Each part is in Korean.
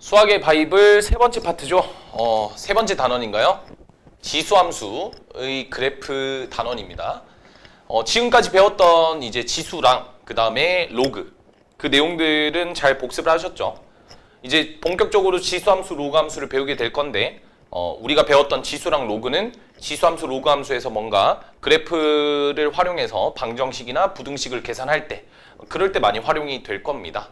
수학의 바이블 세 번째 파트죠. 세 번째 단원인가요? 지수함수의 그래프 단원입니다. 지금까지 배웠던 이제 지수랑 그 다음에 로그 그 내용들은 잘 복습을 하셨죠? 이제 본격적으로 지수함수, 로그함수를 배우게 될 건데 우리가 배웠던 지수랑 로그는 지수함수, 로그함수에서 뭔가 그래프를 활용해서 방정식이나 부등식을 계산할 때 그럴 때 많이 활용이 될 겁니다.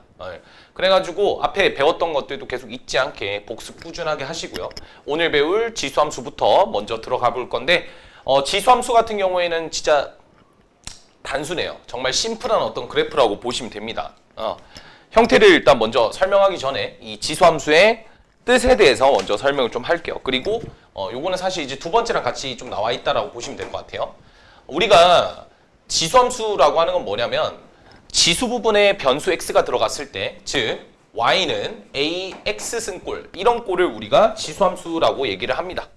그래가지고 앞에 배웠던 것들도 계속 잊지 않게 복습 꾸준하게 하시고요. 오늘 배울 지수함수부터 먼저 들어가 볼 건데 지수함수 같은 경우에는 진짜 단순해요. 정말 심플한 어떤 그래프라고 보시면 됩니다. 형태를 일단 먼저 설명하기 전에 이 지수함수의 뜻에 대해서 먼저 설명을 좀 할게요. 그리고 요거는 사실 이제 두 번째랑 같이 좀 나와 있다라고 보시면 될 것 같아요. 우리가 지수함수라고 하는 건 뭐냐면 지수 부분에 변수 x가 들어갔을 때, 즉 y는 ax 승꼴 이런 꼴을 우리가 지수함수라고 얘기를 합니다.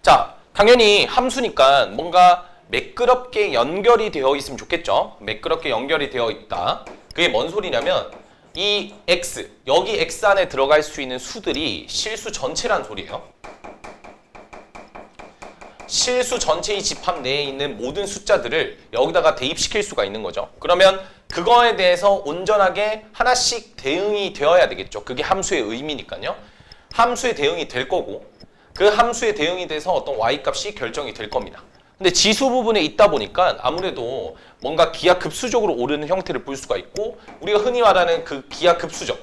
자, 당연히 함수니까 뭔가 매끄럽게 연결이 되어 있으면 좋겠죠. 매끄럽게 연결이 되어 있다. 그게 뭔 소리냐면 이 x, 여기 x 안에 들어갈 수 있는 수들이 실수 전체란 소리예요. 실수 전체의 집합 내에 있는 모든 숫자들을 여기다가 대입시킬 수가 있는 거죠. 그러면 그거에 대해서 온전하게 하나씩 대응이 되어야 되겠죠. 그게 함수의 의미니까요. 함수의 대응이 될 거고 그 함수의 대응이 돼서 어떤 y값이 결정이 될 겁니다. 근데 지수 부분에 있다 보니까 아무래도 뭔가 기하급수적으로 오르는 형태를 볼 수가 있고 우리가 흔히 말하는 그 기하급수적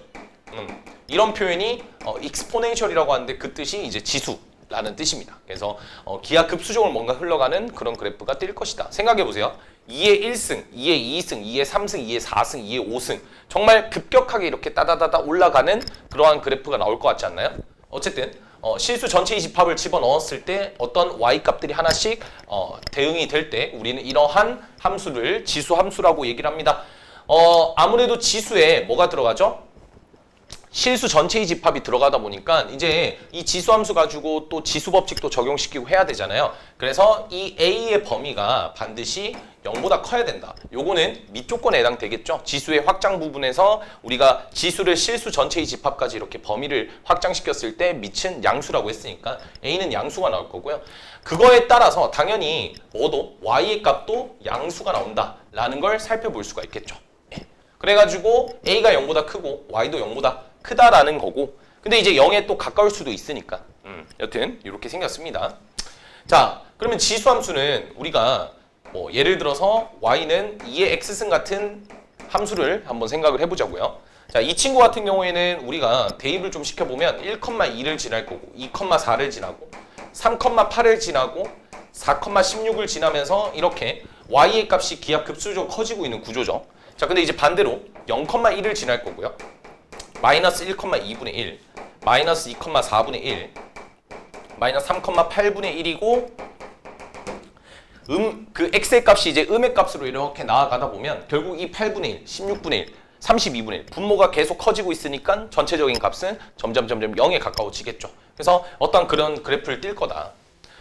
이런 표현이 exponential이라고 하는데 그 뜻이 이제 지수라는 뜻입니다. 그래서 기하급수적으로 뭔가 흘러가는 그런 그래프가 뜰 것이다. 생각해 보세요. 2의 1승, 2의 2승, 2의 3승, 2의 4승, 2의 5승 정말 급격하게 이렇게 따다다다 올라가는 그러한 그래프가 나올 것 같지 않나요? 어쨌든 실수 전체의 집합을 집어넣었을 때 어떤 y값들이 하나씩 대응이 될 때 우리는 이러한 함수를 지수함수라고 얘기를 합니다. 아무래도 지수에 뭐가 들어가죠? 실수 전체의 집합이 들어가다 보니까 이제 이 지수함수 가지고 또 지수법칙도 적용시키고 해야 되잖아요. 그래서 이 A의 범위가 반드시 0보다 커야 된다. 요거는 밑조건에 해당되겠죠. 지수의 확장 부분에서 우리가 지수를 실수 전체의 집합까지 이렇게 범위를 확장시켰을 때 미친 양수라고 했으니까 A는 양수가 나올 거고요. 그거에 따라서 당연히 뭐도 Y의 값도 양수가 나온다라는 걸 살펴볼 수가 있겠죠. 그래가지고 A가 0보다 크고 Y도 0보다 크다라는 거고 근데 이제 0에 또 가까울 수도 있으니까 여튼 이렇게 생겼습니다. 자, 그러면 지수함수는 우리가 예를 들어서 y는 2의 x승 같은 함수를 한번 생각을 해보자고요. 자, 이 친구 같은 경우에는 우리가 대입을 좀 시켜보면 1,2를 지날 거고 2,4를 지나고 3,8을 지나고 4,16을 지나면서 이렇게 y의 값이 기하급수적으로 커지고 있는 구조죠. 자, 근데 이제 반대로 0,1을 지날 거고요. 마이너스 1,2분의 1, 마이너스 2,4분의 1, 마이너스 3,8분의 1이고 그 x의 값이 이제 음의 값으로 이렇게 나아가다 보면 결국 이 8분의 1, 16분의 1, 32분의 1 분모가 계속 커지고 있으니까 전체적인 값은 점점 0에 가까워지겠죠. 그래서 어떤 그런 그래프를 띌 거다.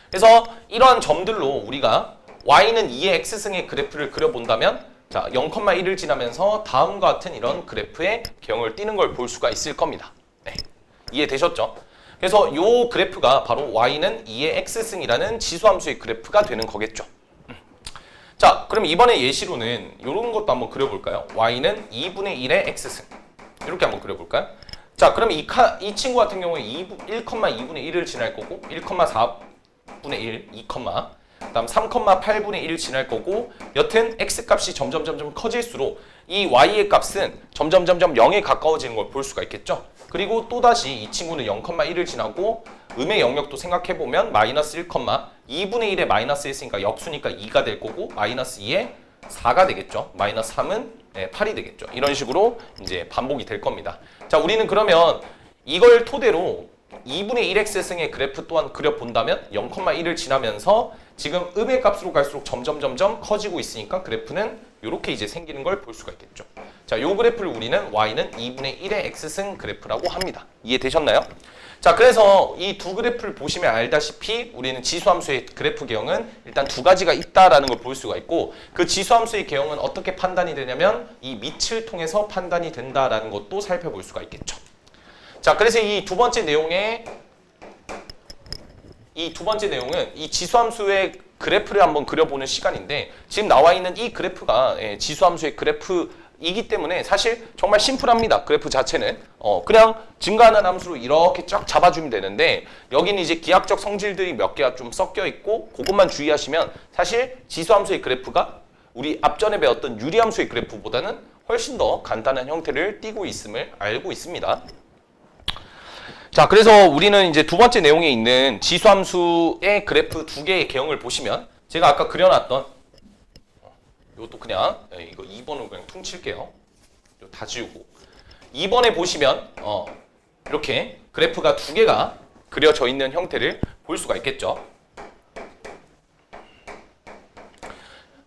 그래서 이러한 점들로 우리가 y는 2의 x승의 그래프를 그려본다면 자, 0,1을 지나면서 다음과 같은 이런 그래프의 경을 띄는 걸 볼 수가 있을 겁니다. 네, 이해되셨죠? 그래서 요 그래프가 바로 y는 2의 x승이라는 지수함수의 그래프가 되는 거겠죠. 자, 그럼 이번에 예시로는 이런 것도 한번 그려볼까요? y는 2분의 1의 x승 이렇게 한번 그려볼까요? 자, 그럼 이 친구 같은 경우에 1,2분의 1을 지날 거고 1,4분의 1, 2, 그다음 3,8분의 1을 지날 거고 여튼 x값이 점점 커질수록 이 y의 값은 점점 0에 가까워지는 걸 볼 수가 있겠죠. 그리고 또다시 이 친구는 0,1을 지나고 음의 영역도 생각해보면 마이너스 1,2분의 1에 마이너스 했으니까 역수니까 2가 될 거고 마이너스 2에 4가 되겠죠. 마이너스 3은 8이 되겠죠. 이런 식으로 이제 반복이 될 겁니다. 자, 우리는 그러면 이걸 토대로 2분의 1x승의 그래프 또한 그려본다면 0,1을 지나면서 지금 음의 값으로 갈수록 점점 커지고 있으니까 그래프는 이렇게 이제 생기는 걸 볼 수가 있겠죠. 자, 요 그래프를 우리는 y는 2분의 1의 x승 그래프라고 합니다. 이해되셨나요? 자, 그래서 이 두 그래프를 보시면 알다시피 우리는 지수함수의 그래프 개형은 일단 두 가지가 있다라는 걸 볼 수가 있고, 그 지수함수의 개형은 어떻게 판단이 되냐면 이 밑을 통해서 판단이 된다라는 것도 살펴볼 수가 있겠죠. 자, 그래서 이 두 번째 내용은 이 지수함수의 그래프를 한번 그려보는 시간인데, 지금 나와 있는 이 그래프가 지수함수의 그래프이기 때문에 사실 정말 심플합니다. 그래프 자체는 그냥 증가하는 함수로 이렇게 쫙 잡아주면 되는데, 여기는 이제 기하학적 성질들이 몇 개가 좀 섞여 있고, 그것만 주의하시면 사실 지수함수의 그래프가 우리 앞전에 배웠던 유리함수의 그래프보다는 훨씬 더 간단한 형태를 띠고 있음을 알고 있습니다. 자, 그래서 우리는 이제 두 번째 내용에 있는 지수함수의 그래프 두 개의 개형을 보시면, 제가 아까 그려놨던 이것도 그냥 이거 2번으로 그냥 퉁칠게요. 이거 다 지우고 2번에 보시면 이렇게 그래프가 두 개가 그려져 있는 형태를 볼 수가 있겠죠.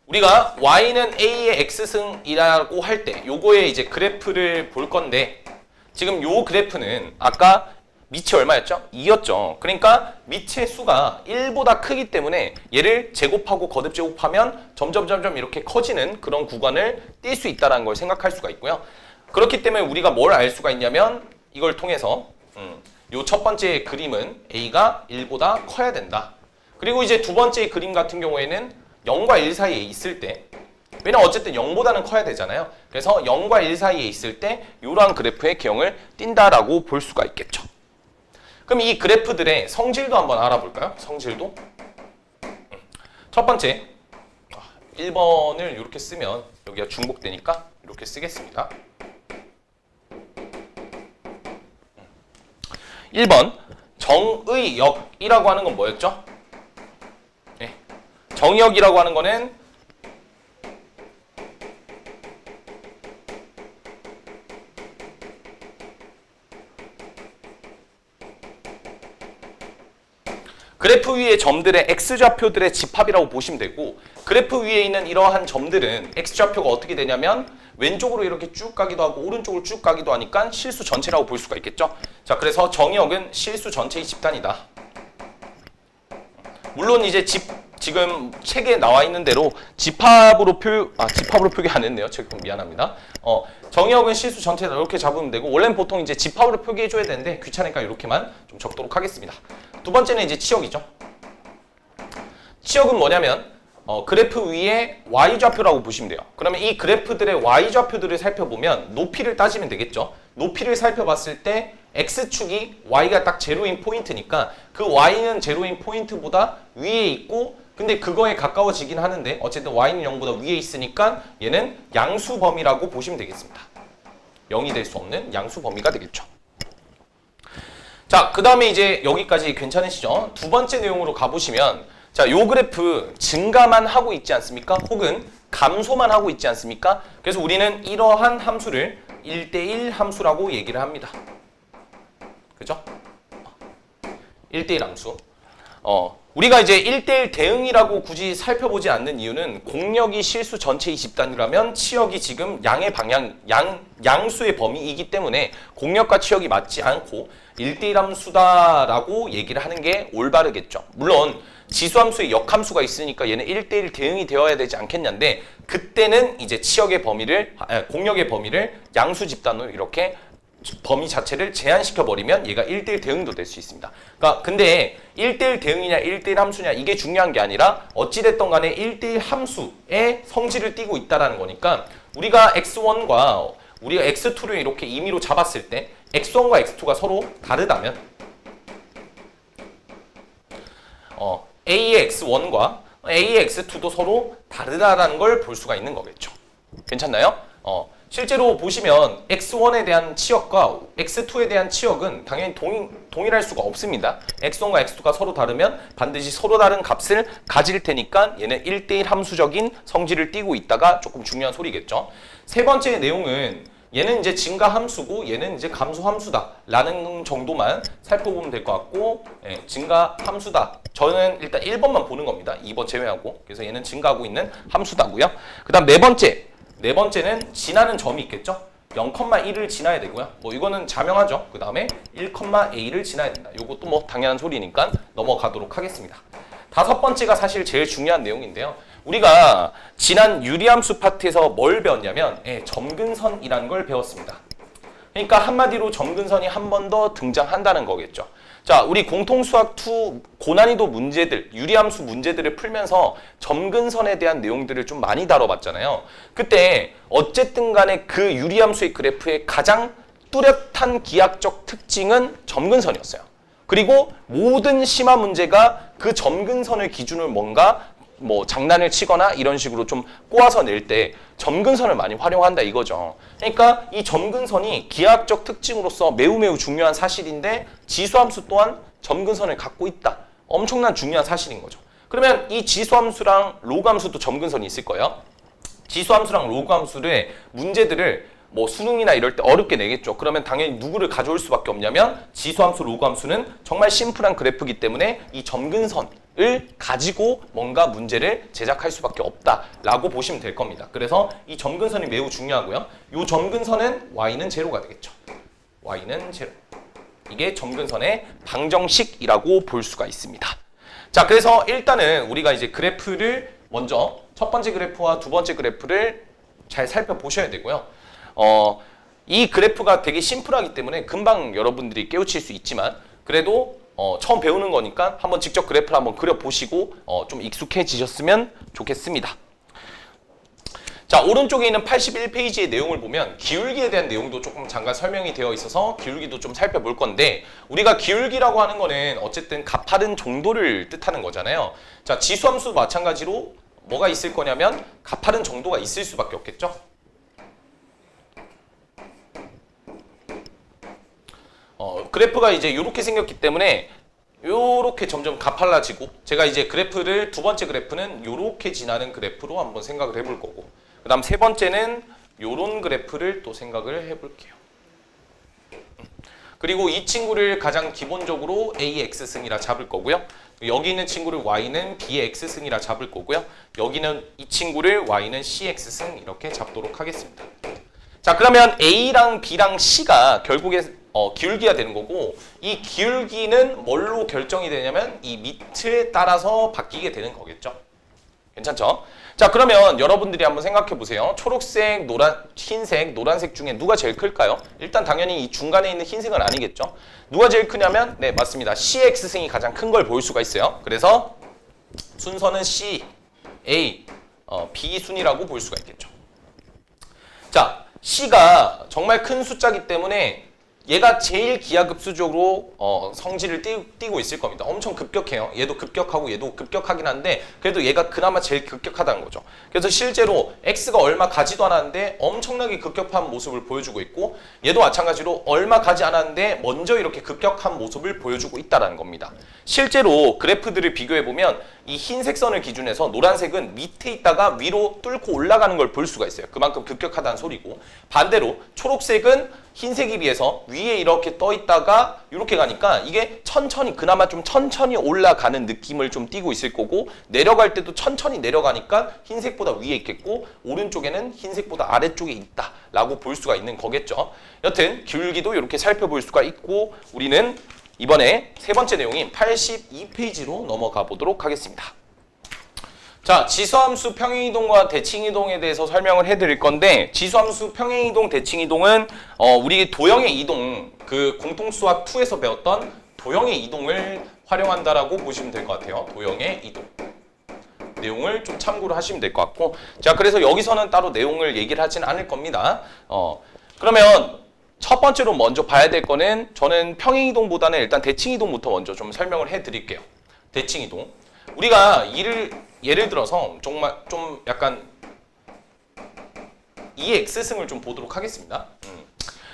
우리가 y는 a의 x승이라고 할 때 요거의 이제 그래프를 볼 건데, 지금 요 그래프는 아까 밑이 얼마였죠? 2였죠. 그러니까 밑의 수가 1보다 크기 때문에 얘를 제곱하고 거듭 제곱하면 점점 이렇게 커지는 그런 구간을 띌 수 있다는 걸 생각할 수가 있고요. 그렇기 때문에 우리가 뭘 알 수가 있냐면, 이걸 통해서 요 첫 번째 그림은 a가 1보다 커야 된다. 그리고 이제 두 번째 그림 같은 경우에는 0과 1 사이에 있을 때, 왜냐면 어쨌든 0보다는 커야 되잖아요. 그래서 0과 1 사이에 있을 때 이러한 그래프의 개형을 띈다라고 볼 수가 있겠죠. 그럼 이 그래프들의 성질도 한번 알아볼까요? 성질도. 첫 번째, 1번을 이렇게 쓰면 여기가 중복되니까 이렇게 쓰겠습니다. 1번, 정의역이라고 하는 건 뭐였죠? 네. 정의역이라고 하는 거는 그래프 위의 점들의 x좌표들의 집합이라고 보시면 되고, 그래프 위에 있는 이러한 점들은 x좌표가 어떻게 되냐면 왼쪽으로 이렇게 쭉 가기도 하고 오른쪽으로 쭉 가기도 하니까 실수 전체라고 볼 수가 있겠죠. 자, 그래서 정의역은 실수 전체의 집단이다. 물론 이제 지금 책에 나와 있는 대로 집합으로 표기 안 했네요. 제가 미안합니다. 정의역은 실수 전체다 이렇게 잡으면 되고, 원래는 보통 이제 집합으로 표기해줘야 되는데 귀찮으니까 이렇게만 좀 적도록 하겠습니다. 두 번째는 이제 치역이죠. 치역은 뭐냐면 그래프 위에 y좌표라고 보시면 돼요. 그러면 이 그래프들의 y좌표들을 살펴보면 높이를 따지면 되겠죠. 높이를 살펴봤을 때 x축이 y가 딱 제로인 포인트니까 그 y는 제로인 포인트보다 위에 있고, 근데 그거에 가까워지긴 하는데 어쨌든 y는 0보다 위에 있으니까 얘는 양수 범위라고 보시면 되겠습니다. 0이 될 수 없는 양수 범위가 되겠죠. 자, 그 다음에 이제 여기까지 괜찮으시죠? 두 번째 내용으로 가보시면, 자, 요 그래프 증가만 하고 있지 않습니까? 혹은 감소만 하고 있지 않습니까? 그래서 우리는 이러한 함수를 1대1 함수라고 얘기를 합니다. 그죠? 1대1 함수. 우리가 이제 1대1 대응이라고 굳이 살펴보지 않는 이유는, 공역이 실수 전체의 집단이라면 치역이 지금 양수의 범위이기 때문에 공역과 치역이 맞지 않고 1대1 함수다라고 얘기를 하는 게 올바르겠죠. 물론 지수함수의 역함수가 있으니까 얘는 1대1 대응이 되어야 되지 않겠냐인데, 그때는 이제 공역의 범위를 양수 집단으로 이렇게 범위 자체를 제한시켜 버리면 얘가 1대1 대응도 될 수 있습니다. 그러니까 근데 1대1 대응이냐 1대1 함수냐 이게 중요한 게 아니라, 어찌됐든 간에 1대1 함수의 성질을 띠고 있다는 거니까, 우리가 x1과 우리가 x2를 이렇게 임의로 잡았을 때 x1과 x2가 서로 다르다면 a의 x1과 a의 x2도 서로 다르다는 걸 볼 수가 있는 거겠죠. 괜찮나요? 실제로 보시면 x1에 대한 치역과 x2에 대한 치역은 당연히 동일할 수가 없습니다. x1과 x2가 서로 다르면 반드시 서로 다른 값을 가질 테니까 얘는 1대1 함수적인 성질을 띠고 있다가 조금 중요한 소리겠죠. 세 번째 내용은 얘는 이제 증가 함수고 얘는 이제 감소 함수다 라는 정도만 살펴보면 될 것 같고, 증가 함수다. 저는 일단 1번만 보는 겁니다. 2번 제외하고. 그래서 얘는 증가하고 있는 함수다고요. 그 다음 네 네 번째는 지나는 점이 있겠죠. 0,1을 지나야 되고요. 뭐 이거는 자명하죠. 그 다음에 1,a를 지나야 된다. 이것도 뭐 당연한 소리니까 넘어가도록 하겠습니다. 다섯 번째가 사실 제일 중요한 내용인데요. 우리가 지난 유리함수 파트에서 뭘 배웠냐면 점근선이라는 걸 배웠습니다. 그러니까 한마디로 점근선이 한 번 더 등장한다는 거겠죠. 자, 우리 공통수학 2 고난이도 문제들, 유리함수 문제들을 풀면서 점근선에 대한 내용들을 좀 많이 다뤄봤잖아요. 그때 어쨌든 간에 그 유리함수의 그래프의 가장 뚜렷한 기하적 특징은 점근선이었어요. 그리고 모든 심화 문제가 그 점근선을 기준으로 뭔가 뭐 장난을 치거나 이런 식으로 좀 꼬아서 낼 때 점근선을 많이 활용한다 이거죠. 그러니까 이 점근선이 기하학적 특징으로서 매우 중요한 사실인데 지수함수 또한 점근선을 갖고 있다. 엄청난 중요한 사실인 거죠. 그러면 이 지수함수랑 로그함수도 점근선이 있을 거예요. 지수함수랑 로그함수의 문제들을 뭐 수능이나 이럴 때 어렵게 내겠죠. 그러면 당연히 누구를 가져올 수밖에 없냐면 지수함수, 로그함수는 정말 심플한 그래프이기 때문에 이 점근선을 가지고 뭔가 문제를 제작할 수밖에 없다라고 보시면 될 겁니다. 그래서 이 점근선이 매우 중요하고요. 이 점근선은 y는 제로가 되겠죠. y는 제로. 이게 점근선의 방정식이라고 볼 수가 있습니다. 자, 그래서 일단은 우리가 이제 그래프를 먼저 첫 번째 그래프와 두 번째 그래프를 잘 살펴보셔야 되고요. 이 그래프가 되게 심플하기 때문에 금방 여러분들이 깨우칠 수 있지만 그래도 처음 배우는 거니까 한번 직접 그래프를 한번 그려보시고 좀 익숙해지셨으면 좋겠습니다. 자, 오른쪽에 있는 81페이지의 내용을 보면 기울기에 대한 내용도 조금 잠깐 설명이 되어 있어서 기울기도 좀 살펴볼 건데 우리가 기울기라고 하는 거는 어쨌든 가파른 정도를 뜻하는 거잖아요. 자, 지수함수 마찬가지로 뭐가 있을 거냐면 가파른 정도가 있을 수밖에 없겠죠. 그래프가 이제 이렇게 생겼기 때문에 요렇게 점점 가팔라지고 제가 이제 그래프를 두 번째 그래프는 요렇게 지나는 그래프로 한번 생각을 해볼 거고 그 다음 세 번째는 요런 그래프를 또 생각을 해볼게요. 그리고 이 친구를 가장 기본적으로 AX승이라 잡을 거고요. 여기 있는 친구를 Y는 BX승이라 잡을 거고요. 여기는 이 친구를 Y는 CX승 이렇게 잡도록 하겠습니다. 자, 그러면 A랑 B랑 C가 결국에 기울기가 되는 거고 이 기울기는 뭘로 결정이 되냐면 이 밑에 따라서 바뀌게 되는 거겠죠. 괜찮죠? 자, 그러면 여러분들이 한번 생각해 보세요. 초록색, 흰색, 노란색 중에 누가 제일 클까요? 일단 당연히 이 중간에 있는 흰색은 아니겠죠. 누가 제일 크냐면 네, 맞습니다. CX승이 가장 큰 걸 볼 수가 있어요. 그래서 순서는 C, A, B 순이라고 볼 수가 있겠죠. 자, C가 정말 큰 숫자이기 때문에 얘가 제일 기하급수적으로 성질을 띠고 있을 겁니다. 엄청 급격해요. 얘도 급격하고 얘도 급격하긴 한데 그래도 얘가 그나마 제일 급격하다는 거죠. 그래서 실제로 X가 얼마 가지도 않았는데 엄청나게 급격한 모습을 보여주고 있고 얘도 마찬가지로 얼마 가지 않았는데 먼저 이렇게 급격한 모습을 보여주고 있다는 겁니다. 실제로 그래프들을 비교해보면 이 흰색 선을 기준해서 노란색은 밑에 있다가 위로 뚫고 올라가는 걸 볼 수가 있어요. 그만큼 급격하다는 소리고 반대로 초록색은 흰색에 비해서 위에 이렇게 떠 있다가 이렇게 가니까 이게 천천히 그나마 좀 천천히 올라가는 느낌을 좀 띠고 있을 거고 내려갈 때도 천천히 내려가니까 흰색보다 위에 있겠고 오른쪽에는 흰색보다 아래쪽에 있다라고 볼 수가 있는 거겠죠. 여튼 기울기도 이렇게 살펴볼 수가 있고 우리는 이번에 세 번째 내용인 82페이지로 넘어가 보도록 하겠습니다. 자, 지수함수 평행이동과 대칭이동에 대해서 설명을 해드릴 건데 지수함수 평행이동, 대칭이동은 우리 도형의 이동, 그 공통수학 2에서 배웠던 도형의 이동을 활용한다라고 보시면 될 것 같아요. 도형의 이동. 내용을 좀 참고를 하시면 될 것 같고 자, 그래서 여기서는 따로 내용을 얘기를 하진 않을 겁니다. 그러면 첫 번째로 먼저 봐야 될 거는 저는 평행이동보다는 일단 대칭이동부터 먼저 좀 설명을 해드릴게요. 대칭이동. 우리가 예를 들어서 정말 좀 약간 이의 X승을 좀 보도록 하겠습니다.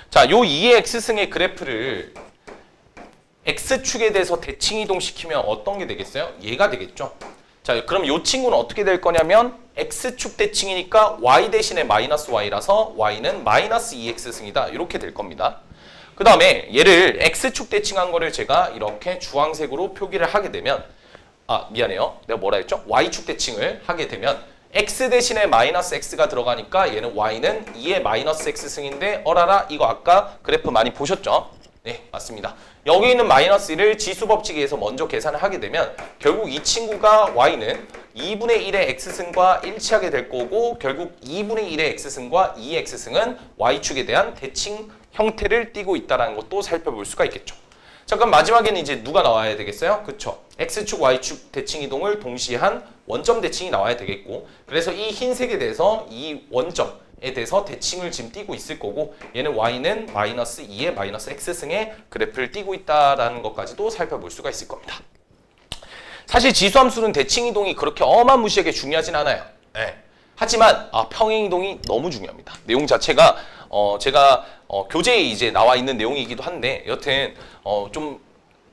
자, 요 이의 X승의 그래프를 X축에 대해서 대칭이동 시키면 어떤 게 되겠어요? 얘가 되겠죠. 자, 그럼 요 친구는 어떻게 될 거냐면 X축 대칭이니까 Y 대신에 마이너스 Y라서 Y는 마이너스 2X승이다. 이렇게 될 겁니다. 그 다음에 얘를 X축 대칭한 거를 제가 이렇게 주황색으로 표기를 하게 되면 미안해요. 내가 뭐라 했죠? Y축 대칭을 하게 되면 x 대신에 마이너스 x가 들어가니까 얘는 y는 2의 마이너스 x승인데 어라라 이거 아까 그래프 많이 보셨죠? 네, 맞습니다. 여기 있는 마이너스 1을 지수법칙에 의해서 먼저 계산을 하게 되면 결국 이 친구가 y는 2분의 1의 x승과 일치하게 될 거고 결국 2분의 1의 x승과 2x승은 y축에 대한 대칭 형태를 띠고 있다는 것도 살펴볼 수가 있겠죠. 자, 그럼 마지막에는 이제 누가 나와야 되겠어요? 그쵸? x축, y축 대칭 이동을 동시에 한 원점 대칭이 나와야 되겠고 그래서 이 흰색에 대해서 이 원점에 대해서 대칭을 지금 띠고 있을 거고 얘는 y는 마이너스 2의 마이너스 x승의 그래프를 띠고 있다는 것까지도 살펴볼 수가 있을 겁니다. 사실 지수함수는 대칭 이동이 그렇게 어마무시하게 중요하진 않아요. 네. 하지만 평행 이동이 너무 중요합니다. 내용 자체가 제가 교재에 이제 나와 있는 내용이기도 한데 여튼 좀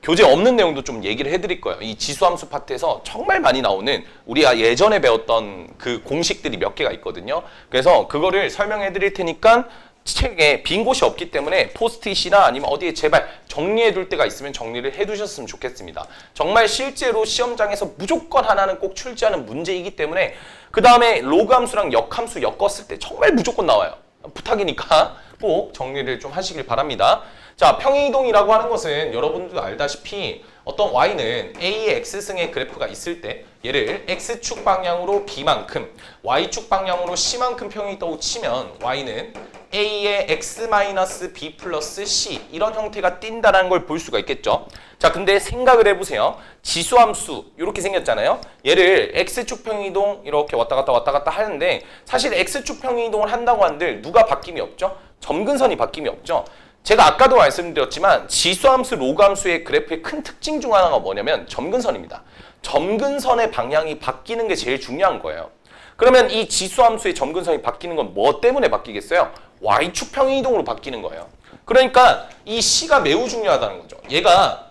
교재 없는 내용도 좀 얘기를 해드릴 거예요. 이 지수함수 파트에서 정말 많이 나오는 우리가 예전에 배웠던 그 공식들이 몇 개가 있거든요. 그래서 그거를 설명해 드릴 테니까 책에 빈 곳이 없기 때문에 포스트잇이나 아니면 어디에 제발 정리해 둘 때가 있으면 정리를 해 두셨으면 좋겠습니다. 정말 실제로 시험장에서 무조건 하나는 꼭 출제하는 문제이기 때문에 그 다음에 로그 함수랑 역함수 엮었을 때 정말 무조건 나와요. 부탁이니까 꼭 정리를 좀 하시길 바랍니다. 자, 평행이동이라고 하는 것은 여러분들도 알다시피 어떤 y는 a의 x승의 그래프가 있을 때 얘를 x축 방향으로 b만큼 y축 방향으로 c만큼 평행이동을 치면 y는 a의 x-b 플러스 c 이런 형태가 띈다는 걸 볼 수가 있겠죠. 자, 근데 생각을 해보세요. 지수함수 이렇게 생겼잖아요. 얘를 x축 평행이동 이렇게 왔다 갔다 하는데 사실 x축 평행이동을 한다고 한들 누가 바뀜이 없죠? 점근선이 바뀜이 없죠. 제가 아까도 말씀드렸지만 지수함수, 로그함수의 그래프의 큰 특징 중 하나가 뭐냐면 점근선입니다. 점근선의 방향이 바뀌는 게 제일 중요한 거예요. 그러면 이 지수함수의 점근선이 바뀌는 건 뭐 때문에 바뀌겠어요? y축 평행이동으로 바뀌는 거예요. 그러니까 이 C가 매우 중요하다는 거죠. 얘가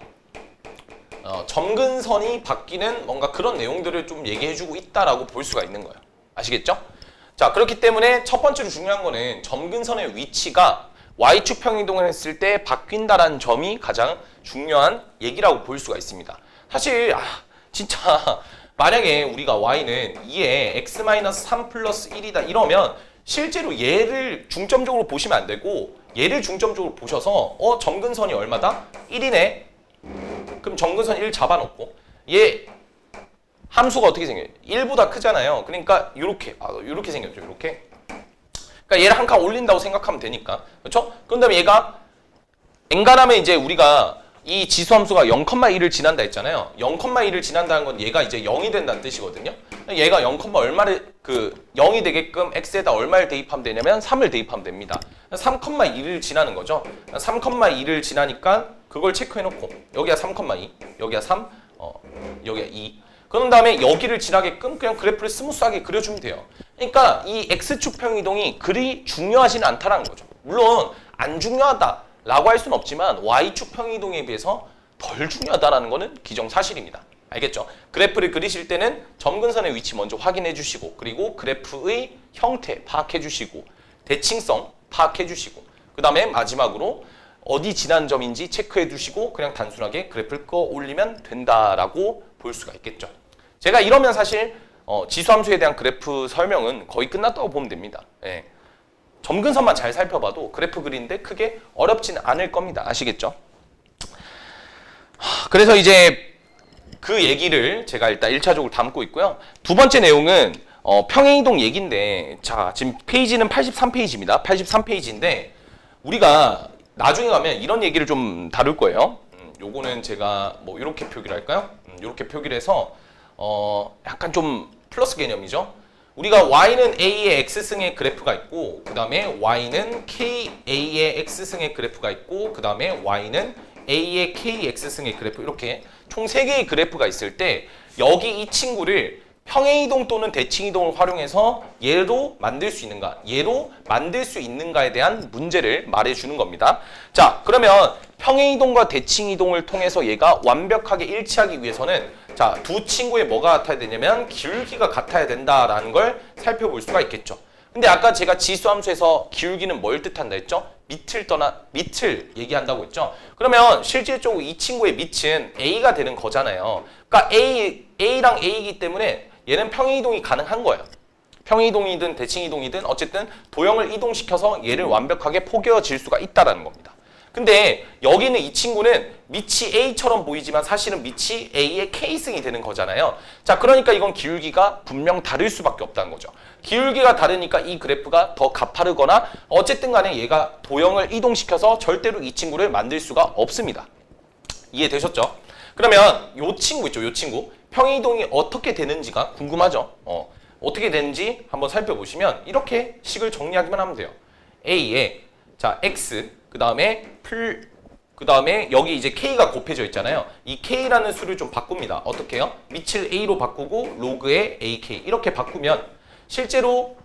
점근선이 바뀌는 뭔가 그런 내용들을 좀 얘기해주고 있다라고 볼 수가 있는 거예요. 아시겠죠? 자, 그렇기 때문에 첫 번째로 중요한 거는 점근선의 위치가 y축 평행이동을 했을 때 바뀐다라는 점이 가장 중요한 얘기라고 볼 수가 있습니다. 사실 진짜 만약에 우리가 y는 2에 x-3 플러스 1이다 이러면 실제로 얘를 중점적으로 보시면 안 되고 얘를 중점적으로 보셔서 점근선이 얼마다? 1이네. 그럼 점근선 1 잡아놓고 얘 함수가 어떻게 생겨요? 1보다 크잖아요. 그러니까 이렇게 생겼죠. 이렇게. 그러니까 얘를 한 칸 올린다고 생각하면 되니까. 그렇죠? 그런 다음에 얘가 엔간하면 이제 우리가 이 지수함수가 0,1을 지난다 했잖아요. 0,1을 지난다는 건 얘가 이제 0이 된다는 뜻이거든요. 얘가 0, 얼마를 0이 되게끔 x에다 얼마를 대입하면 되냐면 3을 대입하면 됩니다. 3,2를 지나는 거죠. 3,2를 지나니까 그걸 체크해 놓고 여기가 3,2, 여기가 3, 여기가 2. 그런 다음에 여기를 지나게끔 그냥 그래프를 스무스하게 그려주면 돼요. 그러니까 이 x축 평이동이 그리 중요하지는 않다는 거죠. 물론 안 중요하다라고 할 수는 없지만 y축 평이동에 비해서 덜 중요하다는 거는 기정사실입니다. 알겠죠? 그래프를 그리실 때는 점근선의 위치 먼저 확인해 주시고 그리고 그래프의 형태 파악해 주시고 대칭성 파악해 주시고 그 다음에 마지막으로 어디 지난 점인지 체크해 주시고 그냥 단순하게 그래프를 끌어올리면 된다라고 볼 수가 있겠죠. 제가 이러면 사실 지수함수에 대한 그래프 설명은 거의 끝났다고 보면 됩니다. 예. 점근선만 잘 살펴봐도 그래프 그리는데 크게 어렵지는 않을 겁니다. 아시겠죠? 그래서 이제 그 얘기를 제가 일단 1차적으로 담고 있고요. 두 번째 내용은 평행이동 얘기인데 자 지금 페이지는 83페이지입니다. 83페이지인데 우리가 나중에 가면 이런 얘기를 좀 다룰 거예요. 요거는 제가 뭐 이렇게 표기를 할까요? 이렇게 표기를 해서 약간 좀 플러스 개념이죠. 우리가 y는 a의 x승의 그래프가 있고 그 다음에 y는 ka의 x승의 그래프가 있고 그 다음에 y는 a의 kx승의 그래프 이렇게 총 3개의 그래프가 있을 때 여기 이 친구를 평행이동 또는 대칭이동을 활용해서 얘로 만들 수 있는가 얘로 만들 수 있는가에 대한 문제를 말해주는 겁니다. 자, 그러면 평행이동과 대칭이동을 통해서 얘가 완벽하게 일치하기 위해서는 자, 두 친구의 뭐가 같아야 되냐면 기울기가 같아야 된다라는 걸 살펴볼 수가 있겠죠. 근데 아까 제가 지수함수에서 기울기는 뭘 뜻한다 했죠? 밑을 얘기한다고 했죠. 그러면 실질적으로 이 친구의 밑은 a가 되는 거잖아요. 그러니까 a랑 a이기 때문에 얘는 평행이동이 가능한 거예요. 평행이동이든 대칭이동이든 어쨌든 도형을 이동시켜서 얘를 완벽하게 포개어질 수가 있다라는 겁니다. 근데 여기는 이 친구는 밑이 A처럼 보이지만 사실은 밑이 A의 K승이 되는 거잖아요. 자, 그러니까 이건 기울기가 분명 다를 수밖에 없다는 거죠. 기울기가 다르니까 이 그래프가 더 가파르거나 어쨌든 간에 얘가 도형을 이동시켜서 절대로 이 친구를 만들 수가 없습니다. 이해되셨죠? 그러면 요 친구 있죠, 요 친구. 평행이동이 어떻게 되는지가 궁금하죠? 어떻게 되는지 한번 살펴보시면 이렇게 식을 정리하기만 하면 돼요. A에 자 X 그 다음에 여기 이제 K가 곱해져 있잖아요. 이 K라는 수를 좀 바꿉니다. 어떻게 해요? 밑을 A로 바꾸고 로그에 AK 이렇게 바꾸면 실제로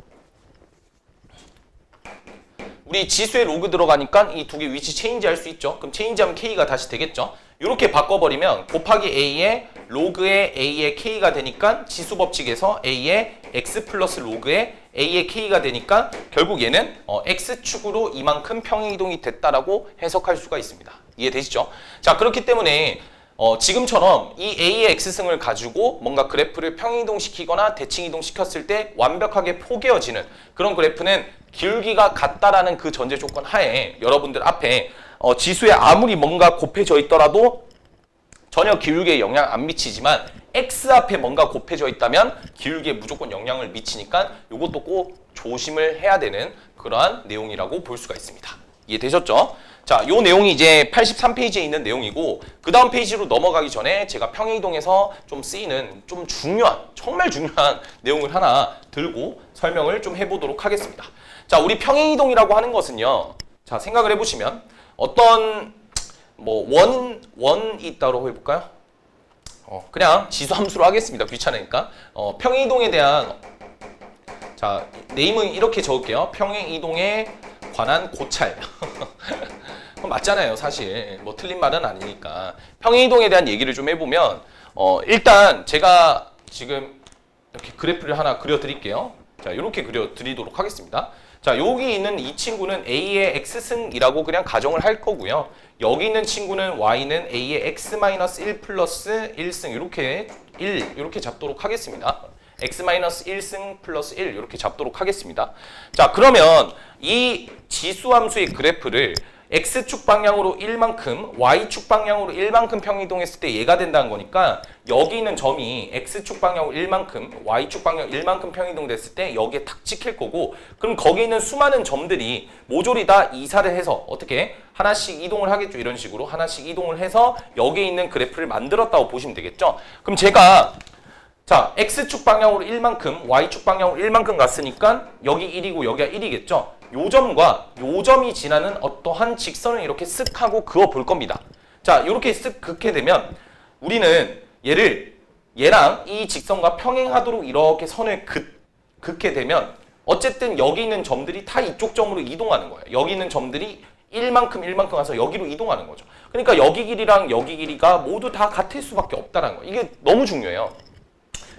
우리 지수에 로그 들어가니까 이 두 개 위치 체인지 할 수 있죠. 그럼 체인지하면 K가 다시 되겠죠. 이렇게 바꿔버리면 곱하기 A에 로그에 A의 K가 되니까 지수 법칙에서 A의 X 플러스 로그에 A의 K가 되니까 결국 얘는 X축으로 이만큼 평행이동이 됐다라고 해석할 수가 있습니다. 이해되시죠? 자, 그렇기 때문에 지금처럼 이 A의 X승을 가지고 뭔가 그래프를 평행이동시키거나 대칭이동시켰을 때 완벽하게 포개어지는 그런 그래프는 기울기가 같다라는 그 전제 조건 하에 여러분들 앞에 지수에 아무리 뭔가 곱해져 있더라도 전혀 기울기에 영향 안 미치지만 X 앞에 뭔가 곱해져 있다면 기울기에 무조건 영향을 미치니까 이것도 꼭 조심을 해야 되는 그러한 내용이라고 볼 수가 있습니다. 이해되셨죠? 자, 요 내용이 이제 83페이지에 있는 내용이고 그 다음 페이지로 넘어가기 전에 제가 평행이동에서 좀 쓰이는 좀 중요한, 정말 중요한 내용을 하나 들고 설명을 좀 해보도록 하겠습니다. 자, 우리 평행이동이라고 하는 것은요. 자, 생각을 해보시면 어떤 원이 있다고 해볼까요? 그냥 지수 함수로 하겠습니다. 귀찮으니까. 평행이동에 대한 자, 네임은 이렇게 적을게요. 평행이동에 관한 고찰. 맞잖아요, 사실. 뭐 틀린 말은 아니니까. 평행이동에 대한 얘기를 좀 해보면 일단 제가 지금 이렇게 그래프를 하나 그려드릴게요. 자, 이렇게 그려드리도록 하겠습니다. 자, 여기 있는 이 친구는 A의 X승이라고 그냥 가정을 할 거고요. 여기 있는 친구는 Y는 A의 X-1 플러스 1승 이렇게 잡도록 하겠습니다. X-1승 플러스 1 이렇게 잡도록 하겠습니다. 자, 그러면 이 지수함수의 그래프를 X축 방향으로 1만큼, Y축 방향으로 1만큼 평이동했을 때 얘가 된다는 거니까 여기 있는 점이 X축 방향으로 1만큼, Y축 방향 1만큼 평이동됐을 때 여기에 탁 찍힐 거고 그럼 거기 있는 수많은 점들이 모조리 다 이사를 해서 어떻게 하나씩 이동을 하겠죠. 이런 식으로 하나씩 이동을 해서 여기에 있는 그래프를 만들었다고 보시면 되겠죠. 그럼 제가 자, X축 방향으로 1만큼, Y축 방향으로 1만큼 갔으니까 여기 1이고 여기가 1이겠죠. 요 점과 요 점이 지나는 어떠한 직선을 이렇게 쓱 하고 그어 볼 겁니다. 자, 이렇게 쓱 긋게 되면 우리는 얘랑 이 직선과 평행하도록 이렇게 선을 긋게 되면 어쨌든 여기 있는 점들이 다 이쪽 점으로 이동하는 거예요. 여기 있는 점들이 1만큼 가서 여기로 이동하는 거죠. 그러니까 여기 길이랑 여기 길이가 모두 다 같을 수밖에 없다는 거예요. 이게 너무 중요해요.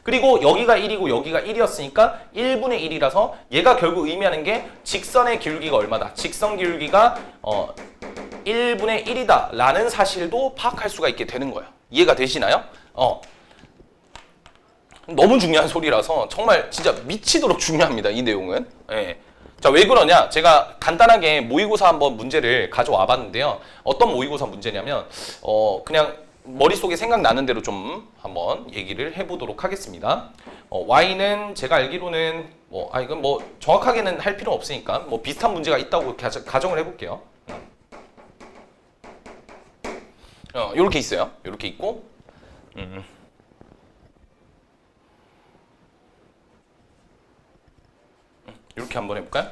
그리고 여기가 1이고 여기가 1이었으니까 1분의 1이라서 얘가 결국 의미하는 게 직선의 기울기가 얼마다? 직선 기울기가 1분의 1이다 라는 사실도 파악할 수가 있게 되는 거예요. 이해가 되시나요? 너무 중요한 소리라서 정말 진짜 미치도록 중요합니다. 이 내용은. 예. 자, 왜 그러냐? 제가 간단하게 모의고사 한번 문제를 가져와 봤는데요. 어떤 모의고사 문제냐면 그냥 머릿속에 생각나는 대로 좀 한번 얘기를 해보도록 하겠습니다. Y는 제가 알기로는 이건 정확하게는 할 필요 없으니까 비슷한 문제가 있다고 가정을 해볼게요. 요렇게 있어요. 요렇게 있고 이렇게 한번 해볼까요?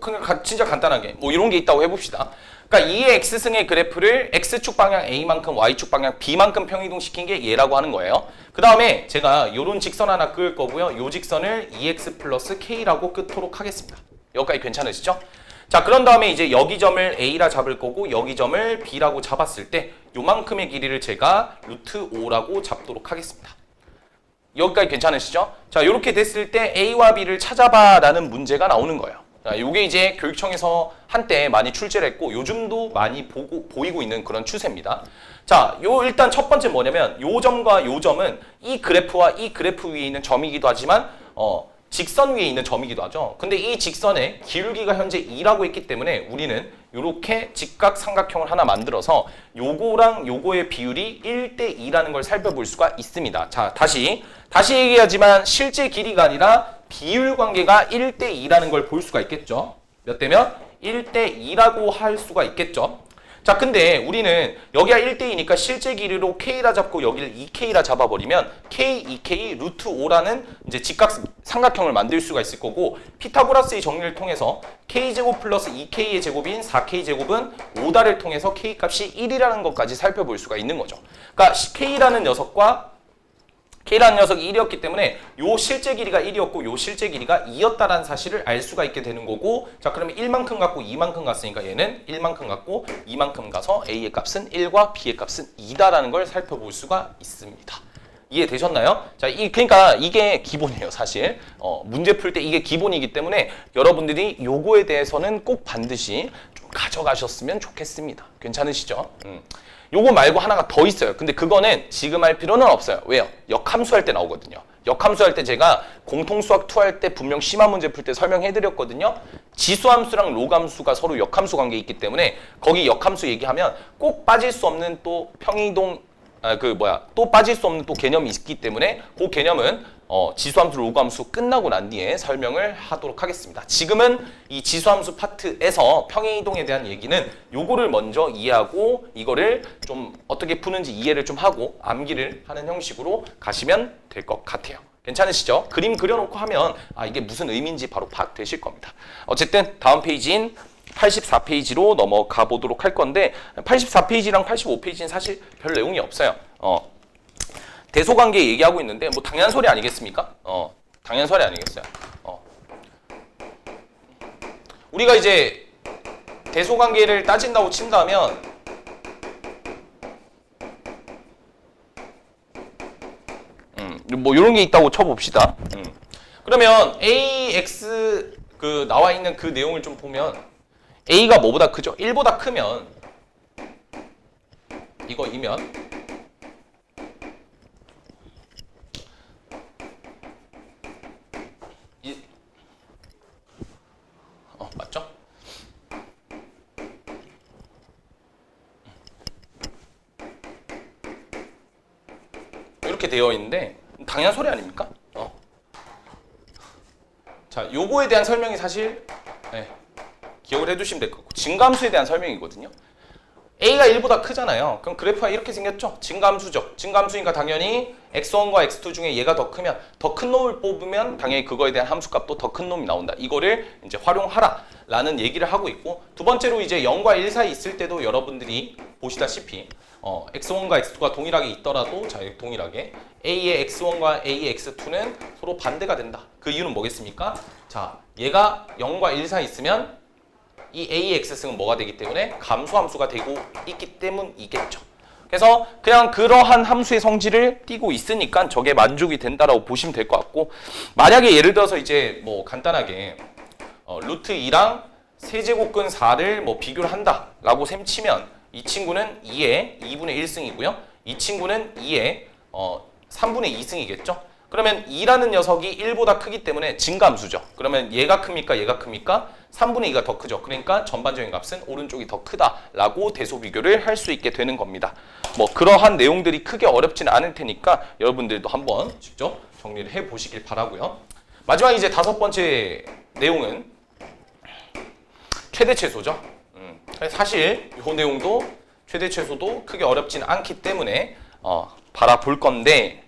그냥 진짜 간단하게 이런 게 있다고 해봅시다. 그러니까 이의 X승의 그래프를 X축 방향 A만큼 Y축 방향 B만큼 평이동시킨 게 얘라고 하는 거예요. 그 다음에 제가 이런 직선 하나 그을 거고요. 이 직선을 EX 플러스 K라고 끄도록 하겠습니다. 여기까지 괜찮으시죠? 자, 그런 다음에 이제 여기 점을 A라 잡을 거고 여기 점을 B라고 잡았을 때 요만큼의 길이를 제가 루트 5라고 잡도록 하겠습니다. 여기까지 괜찮으시죠? 자, 이렇게 됐을 때 A와 B를 찾아봐 라는 문제가 나오는 거예요. 요게 이제 교육청에서 한때 많이 출제를 했고 요즘도 많이 보이고 있는 그런 추세입니다. 자, 일단 첫 번째 뭐냐면 요 점과 요 점은 이 그래프와 이 그래프 위에 있는 점이기도 하지만 직선 위에 있는 점이기도 하죠. 근데 이 직선의 기울기가 현재 2라고 했기 때문에 우리는 이렇게 직각삼각형을 하나 만들어서 요거랑 요거의 비율이 1대 2라는 걸 살펴볼 수가 있습니다. 자, 다시 얘기하지만 실제 길이가 아니라 비율 관계가 1대 2라는 걸 볼 수가 있겠죠. 몇 대면? 1대 2라고 할 수가 있겠죠. 자, 근데 우리는 여기가 1대2니까 실제 길이로 K라 잡고 여기를 2K라 잡아버리면 K, 2K, 루트 5라는 이제 직각 삼각형을 만들 수가 있을 거고, 피타고라스의 정리를 통해서 K제곱 플러스 2K의 제곱인 4K제곱은 5다를 통해서 K 값이 1이라는 것까지 살펴볼 수가 있는 거죠. 그러니까 K라는 녀석과 K라는 녀석이 1이었기 때문에 요 실제 길이가 1이었고 요 실제 길이가 2였다라는 사실을 알 수가 있게 되는 거고, 자, 그러면 1만큼 갖고 2만큼 갔으니까 얘는 1만큼 갖고 2만큼 가서 A의 값은 1과 B의 값은 2다라는 걸 살펴볼 수가 있습니다. 이해되셨나요? 자, 그러니까 이게 기본이에요, 사실. 문제 풀 때 이게 기본이기 때문에 여러분들이 요거에 대해서는 꼭 반드시 좀 가져가셨으면 좋겠습니다. 괜찮으시죠? 요거 말고 하나가 더 있어요. 근데 그거는 지금 할 필요는 없어요. 왜요? 역함수 할 때 나오거든요. 역함수 할 때 제가 공통수학 2 할 때 분명 심화 문제 풀 때 설명해드렸거든요. 지수함수랑 로함수가 서로 역함수 관계에 있기 때문에 거기 역함수 얘기하면 꼭 빠질 수 없는 또 평이동 또 빠질 수 없는 또 개념이 있기 때문에 그 개념은 지수함수, 로그함수 끝나고 난 뒤에 설명을 하도록 하겠습니다. 지금은 이 지수함수 파트에서 평행이동에 대한 얘기는 요거를 먼저 이해하고 이거를 좀 어떻게 푸는지 이해를 좀 하고 암기를 하는 형식으로 가시면 될 것 같아요. 괜찮으시죠? 그림 그려놓고 하면 이게 무슨 의미인지 바로 파악되실 겁니다. 어쨌든 다음 페이지인 84페이지로 넘어가 보도록 할 건데, 84페이지랑 85페이지는 사실 별 내용이 없어요. 대소관계 얘기하고 있는데 뭐 당연한 소리 아니겠습니까? 당연한 소리 아니겠어요? 우리가 이제 대소관계를 따진다고 친다면 뭐 이런 게 있다고 쳐봅시다. 그러면 AX 나와 있는 그 내용을 좀 보면 A가 뭐보다 크죠? 1보다 크면 이거이면 맞죠? 이렇게 되어 있는데 당연한 소리 아닙니까? 자, 요거에 대한 설명이 사실 기억을 해두시면 될 것 같고, 증가함수에 대한 설명이거든요. A가 1보다 크잖아요. 그럼 그래프가 이렇게 생겼죠? 증가함수죠. 증가함수니까 당연히 x1과 x2 중에 얘가 더 크면 더 큰 놈을 뽑으면 당연히 그거에 대한 함수값도 더 큰 놈이 나온다. 이거를 이제 활용하라 라는 얘기를 하고 있고, 두 번째로 이제 0과 1 사이 있을 때도 여러분들이 보시다시피 x1과 x2가 동일하게 있더라도, 자, 동일하게 A의 x1과 A의 x2는 서로 반대가 된다. 그 이유는 뭐겠습니까? 자, 얘가 0과 1 사이 있으면 이 A의 x승은 뭐가 되기 때문에 감소함수가 되고 있기 때문이겠죠. 그래서 그냥 그러한 함수의 성질을 띠고 있으니까 저게 만족이 된다라고 보시면 될 것 같고, 만약에 예를 들어서 이제 뭐 간단하게 루트 2랑 세제곱근 4를 뭐 비교를 한다라고 셈 치면 이 친구는 2의 2분의 1승이고요. 이 친구는 2의 3분의 2승이겠죠. 그러면 2라는 녀석이 1보다 크기 때문에 증가함수죠. 그러면 얘가 큽니까? 얘가 큽니까? 3분의 2가 더 크죠. 그러니까 전반적인 값은 오른쪽이 더 크다라고 대소 비교를 할 수 있게 되는 겁니다. 뭐 그러한 내용들이 크게 어렵지는 않을 테니까 여러분들도 한번 직접 정리를 해보시길 바라고요. 마지막 이제 5번째 내용은 최대 최소죠. 사실 이 내용도 최대 최소도 크게 어렵지는 않기 때문에 바라볼 건데,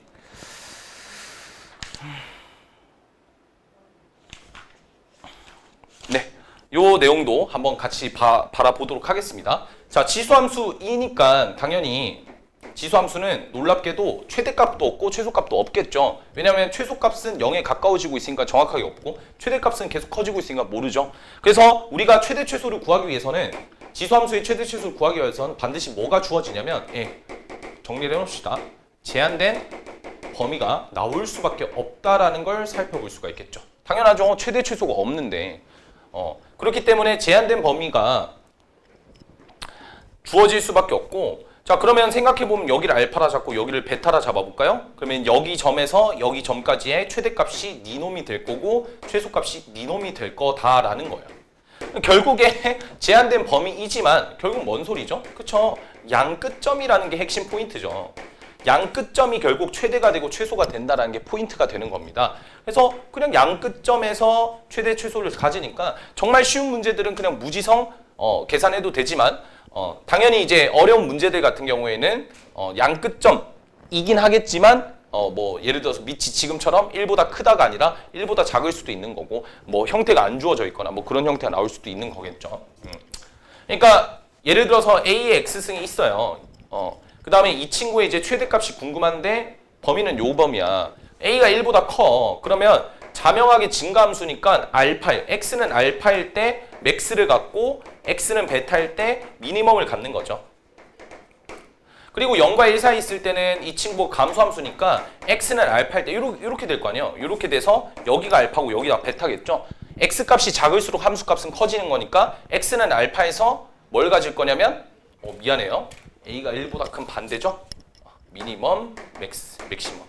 네, 요 내용도 한번 같이 바라보도록 하겠습니다. 자, 지수함수 2니까 당연히 지수함수는 놀랍게도 최대값도 없고 최소값도 없겠죠. 왜냐하면 최소값은 0에 가까워지고 있으니까 정확하게 없고, 최대값은 계속 커지고 있으니까 모르죠. 그래서 우리가 최대 최소를 구하기 위해서는, 지수함수의 최대 최소를 구하기 위해서는 반드시 뭐가 주어지냐면, 정리를 해놓읍시다. 제한된 범위가 나올 수밖에 없다라는 걸 살펴볼 수가 있겠죠. 당연하죠. 최대 최소가 없는데. 그렇기 때문에 제한된 범위가 주어질 수밖에 없고, 자, 그러면 생각해보면 여기를 알파라 잡고 여기를 베타라 잡아볼까요? 그러면 여기 점에서 여기 점까지의 최대값이 니놈이 될 거고 최소값이 니놈이 될 거다라는 거예요. 결국에 제한된 범위이지만 결국 뭔 소리죠? 그쵸? 양 끝점이라는 게 핵심 포인트죠. 양 끝점이 결국 최대가 되고 최소가 된다는 게 포인트가 되는 겁니다. 그래서 그냥 양 끝점에서 최대 최소를 가지니까 정말 쉬운 문제들은 그냥 무지성 계산해도 되지만 당연히 이제 어려운 문제들 같은 경우에는 양 끝점이긴 하겠지만 뭐 예를 들어서 밑이 지금처럼 1보다 크다가 아니라 1보다 작을 수도 있는 거고 뭐 형태가 안 주어져 있거나 뭐 그런 형태가 나올 수도 있는 거겠죠. 그러니까 예를 들어서 A의 X승이 있어요. 그 다음에 이 친구의 이제 최대값이 궁금한데 범위는 요 범위야. A가 1보다 커. 그러면 자명하게 증가함수니까 알파일, X는 알파일 때 맥스를 갖고 X는 베타일 때 미니멈을 갖는 거죠. 그리고 0과 1 사이 있을 때는 이 친구 감소함수니까 X는 알파일 때 이렇게 될 거 아니에요. 이렇게 돼서 여기가 알파고 여기가 베타겠죠. X 값이 작을수록 함수 값은 커지는 거니까 X는 알파에서 뭘 가질 거냐면 미안해요. A가 1보다 큰 반대죠. 미니멈, 맥시멈.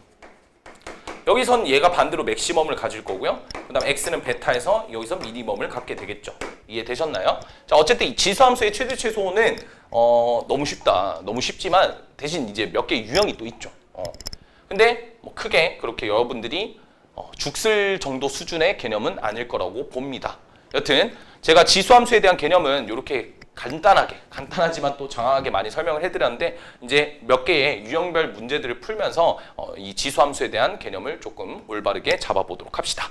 여기선 얘가 반대로 맥시멈을 가질 거고요. 그 다음 X는 베타에서 여기서 미니멈을 갖게 되겠죠. 이해되셨나요? 자, 어쨌든 이 지수함수의 최대 최소는 너무 쉽다. 너무 쉽지만 대신 이제 몇 개의 유형이 또 있죠. 근데 뭐 크게 그렇게 여러분들이 죽쓸 정도 수준의 개념은 아닐 거라고 봅니다. 여튼 제가 지수함수에 대한 개념은 이렇게 간단하지만 또 장황하게 많이 설명을 해드렸는데 이제 몇 개의 유형별 문제들을 풀면서 이 지수함수에 대한 개념을 조금 올바르게 잡아보도록 합시다.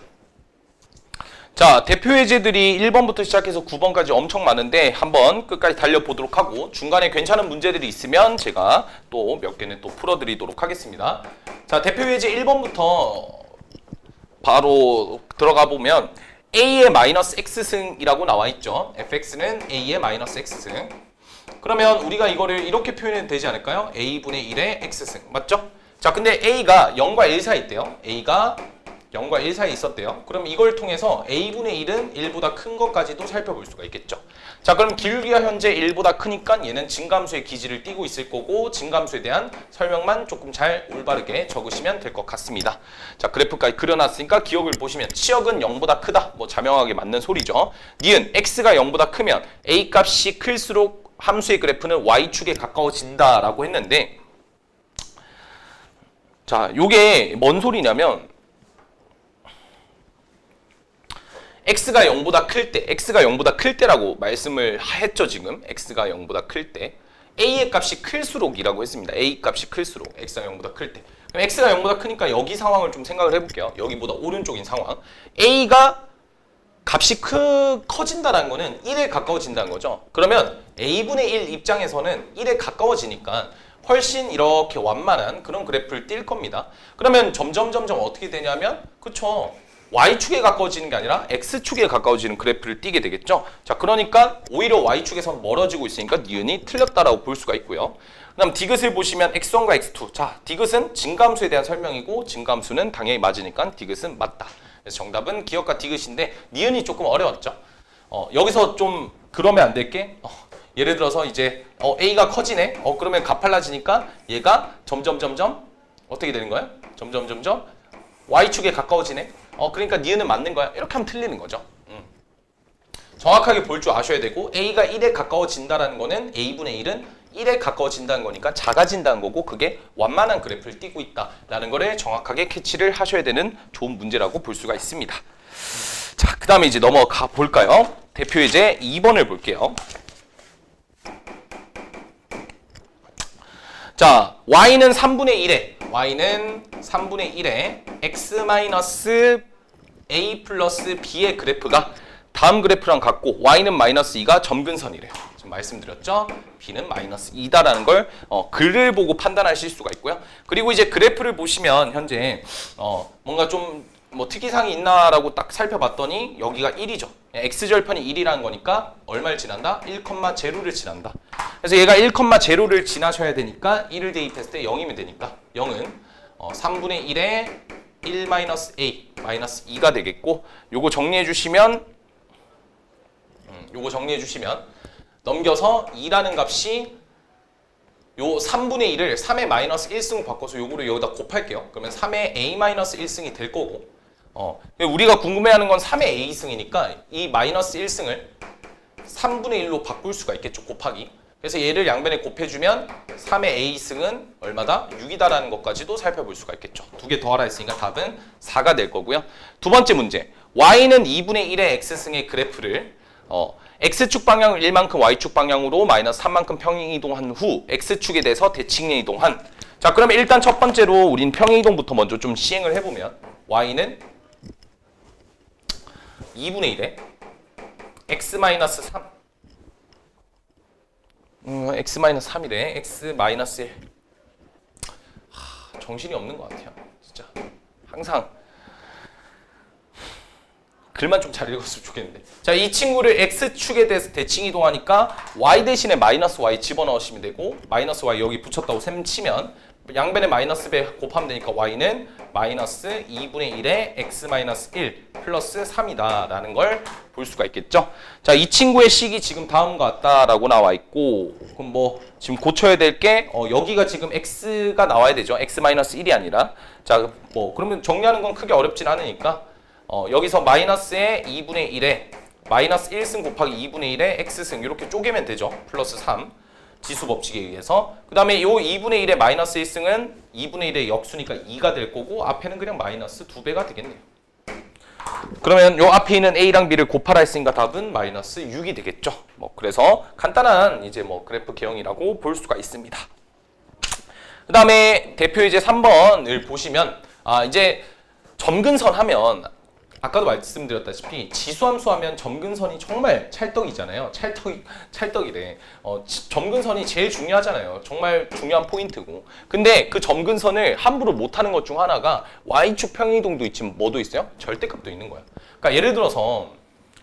자, 대표 예제들이 1번부터 시작해서 9번까지 엄청 많은데 한번 끝까지 달려보도록 하고 중간에 괜찮은 문제들이 있으면 제가 또 몇 개는 또 풀어드리도록 하겠습니다. 자, 대표 예제 1번부터 바로 들어가 보면 A의 마이너스 X승이라고 나와 있죠. fx는 A의 마이너스 X승. 그러면 우리가 이거를 이렇게 표현해도 되지 않을까요? A분의 1의 X승. 맞죠? 자, 근데 A가 0과 1 사이 있대요. A가 0과 1 사이 있었대요. 그럼 이걸 통해서 A분의 1은 1보다 큰 것까지도 살펴볼 수가 있겠죠. 자, 그럼 기울기가 현재 1보다 크니까 얘는 증감수의 기지를 띠고 있을 거고 증감수에 대한 설명만 조금 잘 올바르게 적으시면 될 것 같습니다. 자, 그래프까지 그려놨으니까 기억을 보시면 치역은 0보다 크다. 뭐 자명하게 맞는 소리죠. 니은 x가 0보다 크면 a 값이 클수록 함수의 그래프는 y축에 가까워진다라고 했는데 자, 요게 뭔 소리냐면 x가 0보다 클 때라고 말씀을 했죠. 지금 x가 0보다 클 때 a의 값이 클수록이라고 했습니다. a 값이 클수록 x가 0보다 클 때. 그럼 x가 0보다 크니까 여기 상황을 좀 생각을 해볼게요. 여기보다 오른쪽인 상황. a가 값이 커진다는 거는 1에 가까워진다는 거죠. 그러면 a분의 1 입장에서는 1에 가까워지니까 훨씬 이렇게 완만한 그런 그래프를 띌 겁니다. 그러면 점점 어떻게 되냐면 그쵸, y축에 가까워지는 게 아니라 x축에 가까워지는 그래프를 띄게 되겠죠. 자, 그러니까 오히려 y축에서 멀어지고 있으니까 니은이 틀렸다라고 볼 수가 있고요. 그 다음 디귿을 보시면 x1과 x2. 자, 디귿은 증감수에 대한 설명이고 증감수는 당연히 맞으니까 디귿은 맞다. 그래서 정답은 기역과 디귿인데 니은이 조금 어려웠죠. 여기서 좀 그러면 안 될 게 예를 들어서 이제 a가 커지네. 그러면 가팔라지니까 얘가 점점 어떻게 되는 거예요? 점점 y축에 가까워지네. 그러니까 니은은 맞는 거야. 이렇게 하면 틀리는 거죠. 정확하게 볼 줄 아셔야 되고 a가 1에 가까워진다는 거는 a분의 1은 1에 가까워진다는 거니까 작아진다는 거고 그게 완만한 그래프를 띄고 있다라는 거를 정확하게 캐치를 하셔야 되는 좋은 문제라고 볼 수가 있습니다. 자, 그 다음에 이제 넘어가 볼까요? 대표 예제 2번을 볼게요. 자, y는 3분의 1에 x-a 플러스 b의 그래프가 다음 그래프랑 같고 y는 마이너스 2가 점근선이래요. 지금 말씀드렸죠? b는 마이너스 2다라는 걸 글을 보고 판단하실 수가 있고요. 그리고 이제 그래프를 보시면 현재 뭔가 좀 뭐 특이사항이 있나라고 딱 살펴봤더니 여기가 1이죠. x절편이 1이라는 거니까 얼마를 지난다? 1,0를 지난다. 그래서 얘가 1,0를 지나셔야 되니까 1을 대입했을 때 0이면 되니까 0은 3분의 1에 1-a 마이너스 2가 되겠고 요거 정리해 주시면 넘겨서 2라는 값이 요 3분의 1을 3의 마이너스 1승 바꿔서 요거를 여기다 곱할게요. 그러면 3의 a 마이너스 1승이 될 거고, 우리가 궁금해하는 건 3의 a승이니까 이 마이너스 1승을 3분의 1로 바꿀 수가 있겠죠. 곱하기. 그래서 얘를 양변에 곱해주면 3의 a승은 얼마다? 6이다라는 것까지도 살펴볼 수가 있겠죠. 두 개 더하라 했으니까 답은 4가 될 거고요. 두 번째 문제. y는 2분의 1의 x승의 그래프를 x축 방향을 1만큼 y축 방향으로 마이너스 3만큼 평행이동한 후 x축에 대해서 대칭에 이동한. 자, 그러면 일단 첫 번째로 우린 평행이동부터 먼저 좀 시행을 해보면 y는 2분의 1에 x 마이너스 3 x 마이너스 3이래. x 마이너스 1. 정신이 없는 것 같아요. 진짜 항상 글만 좀 잘 읽었으면 좋겠는데. 자, 이 친구를 x축에 대해서 대칭 이동하니까 y 대신에 마이너스 y 집어넣으시면 되고, 마이너스 y 여기 붙였다고 셈 치면 양변에 마이너스 배 곱하면 되니까 y는 마이너스 2분의 1에 x 마이너스 1 플러스 3이다 라는 걸 볼 수가 있겠죠. 자, 이 친구의 식이 지금 다음과 같다라고 나와 있고, 그럼 뭐 지금 고쳐야 될 게 여기가 지금 x가 나와야 되죠. x 마이너스 1이 아니라. 자, 뭐 그러면 정리하는 건 크게 어렵진 않으니까 여기서 마이너스의 2분의 1에 마이너스 1승 곱하기 2분의 1에 x승 이렇게 쪼개면 되죠. 플러스 3. 지수 법칙에 의해서. 그 다음에 요 2분의 1의 마이너스 1승은 2분의 1의 역수니까 2가 될 거고, 앞에는 그냥 마이너스 2배가 되겠네요. 그러면 요 앞에 있는 a랑 b를 곱하라 했으니까 답은 마이너스 6이 되겠죠. 뭐 그래서 간단한 이제 뭐 그래프 개형이라고 볼 수가 있습니다. 그 다음에 대표 이제 3번을 보시면 이제 점근선 하면 아까도 말씀드렸다시피 지수함수 하면 점근선이 정말 찰떡이잖아요. 찰떡이래. 점근선이 제일 중요하잖아요. 정말 중요한 포인트고. 근데 그 점근선을 함부로 못하는 것 중 하나가 y축 평행이동도 있지만 뭐도 있어요? 절대값도 있는 거야. 그러니까 예를 들어서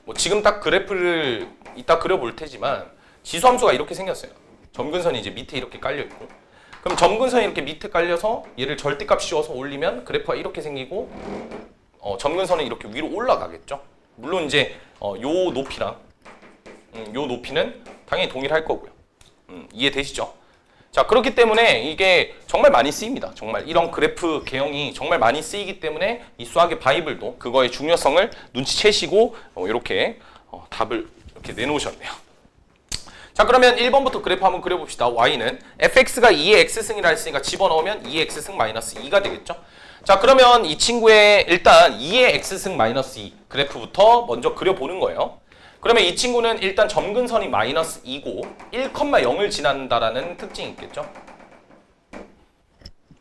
뭐 지금 딱 그래프를 이따 그려볼 테지만 지수함수가 이렇게 생겼어요. 점근선이 이제 밑에 이렇게 깔려 있고. 그럼 점근선이 이렇게 밑에 깔려서 얘를 절대값 씌워서 올리면 그래프가 이렇게 생기고, 점근선은 이렇게 위로 올라가겠죠. 물론 이제 요 높이랑 요 높이는 당연히 동일할 거고요. 이해되시죠? 자, 그렇기 때문에 이게 정말 많이 쓰입니다. 정말 이런 그래프 개형이 정말 많이 쓰이기 때문에 이 수학의 바이블도 그거의 중요성을 눈치채시고 이렇게 답을 이렇게 내놓으셨네요. 자, 그러면 1번부터 그래프 한번 그려봅시다. y는 fx가 2의 x승이라 했으니까 집어넣으면 2의 x승 마이너스 2가 되겠죠. 자, 그러면 이 친구의 일단 2의 x승 마이너스 2 그래프부터 먼저 그려보는 거예요. 그러면 이 친구는 일단 점근선이 마이너스 2고 1,0을 지난다라는 특징이 있겠죠.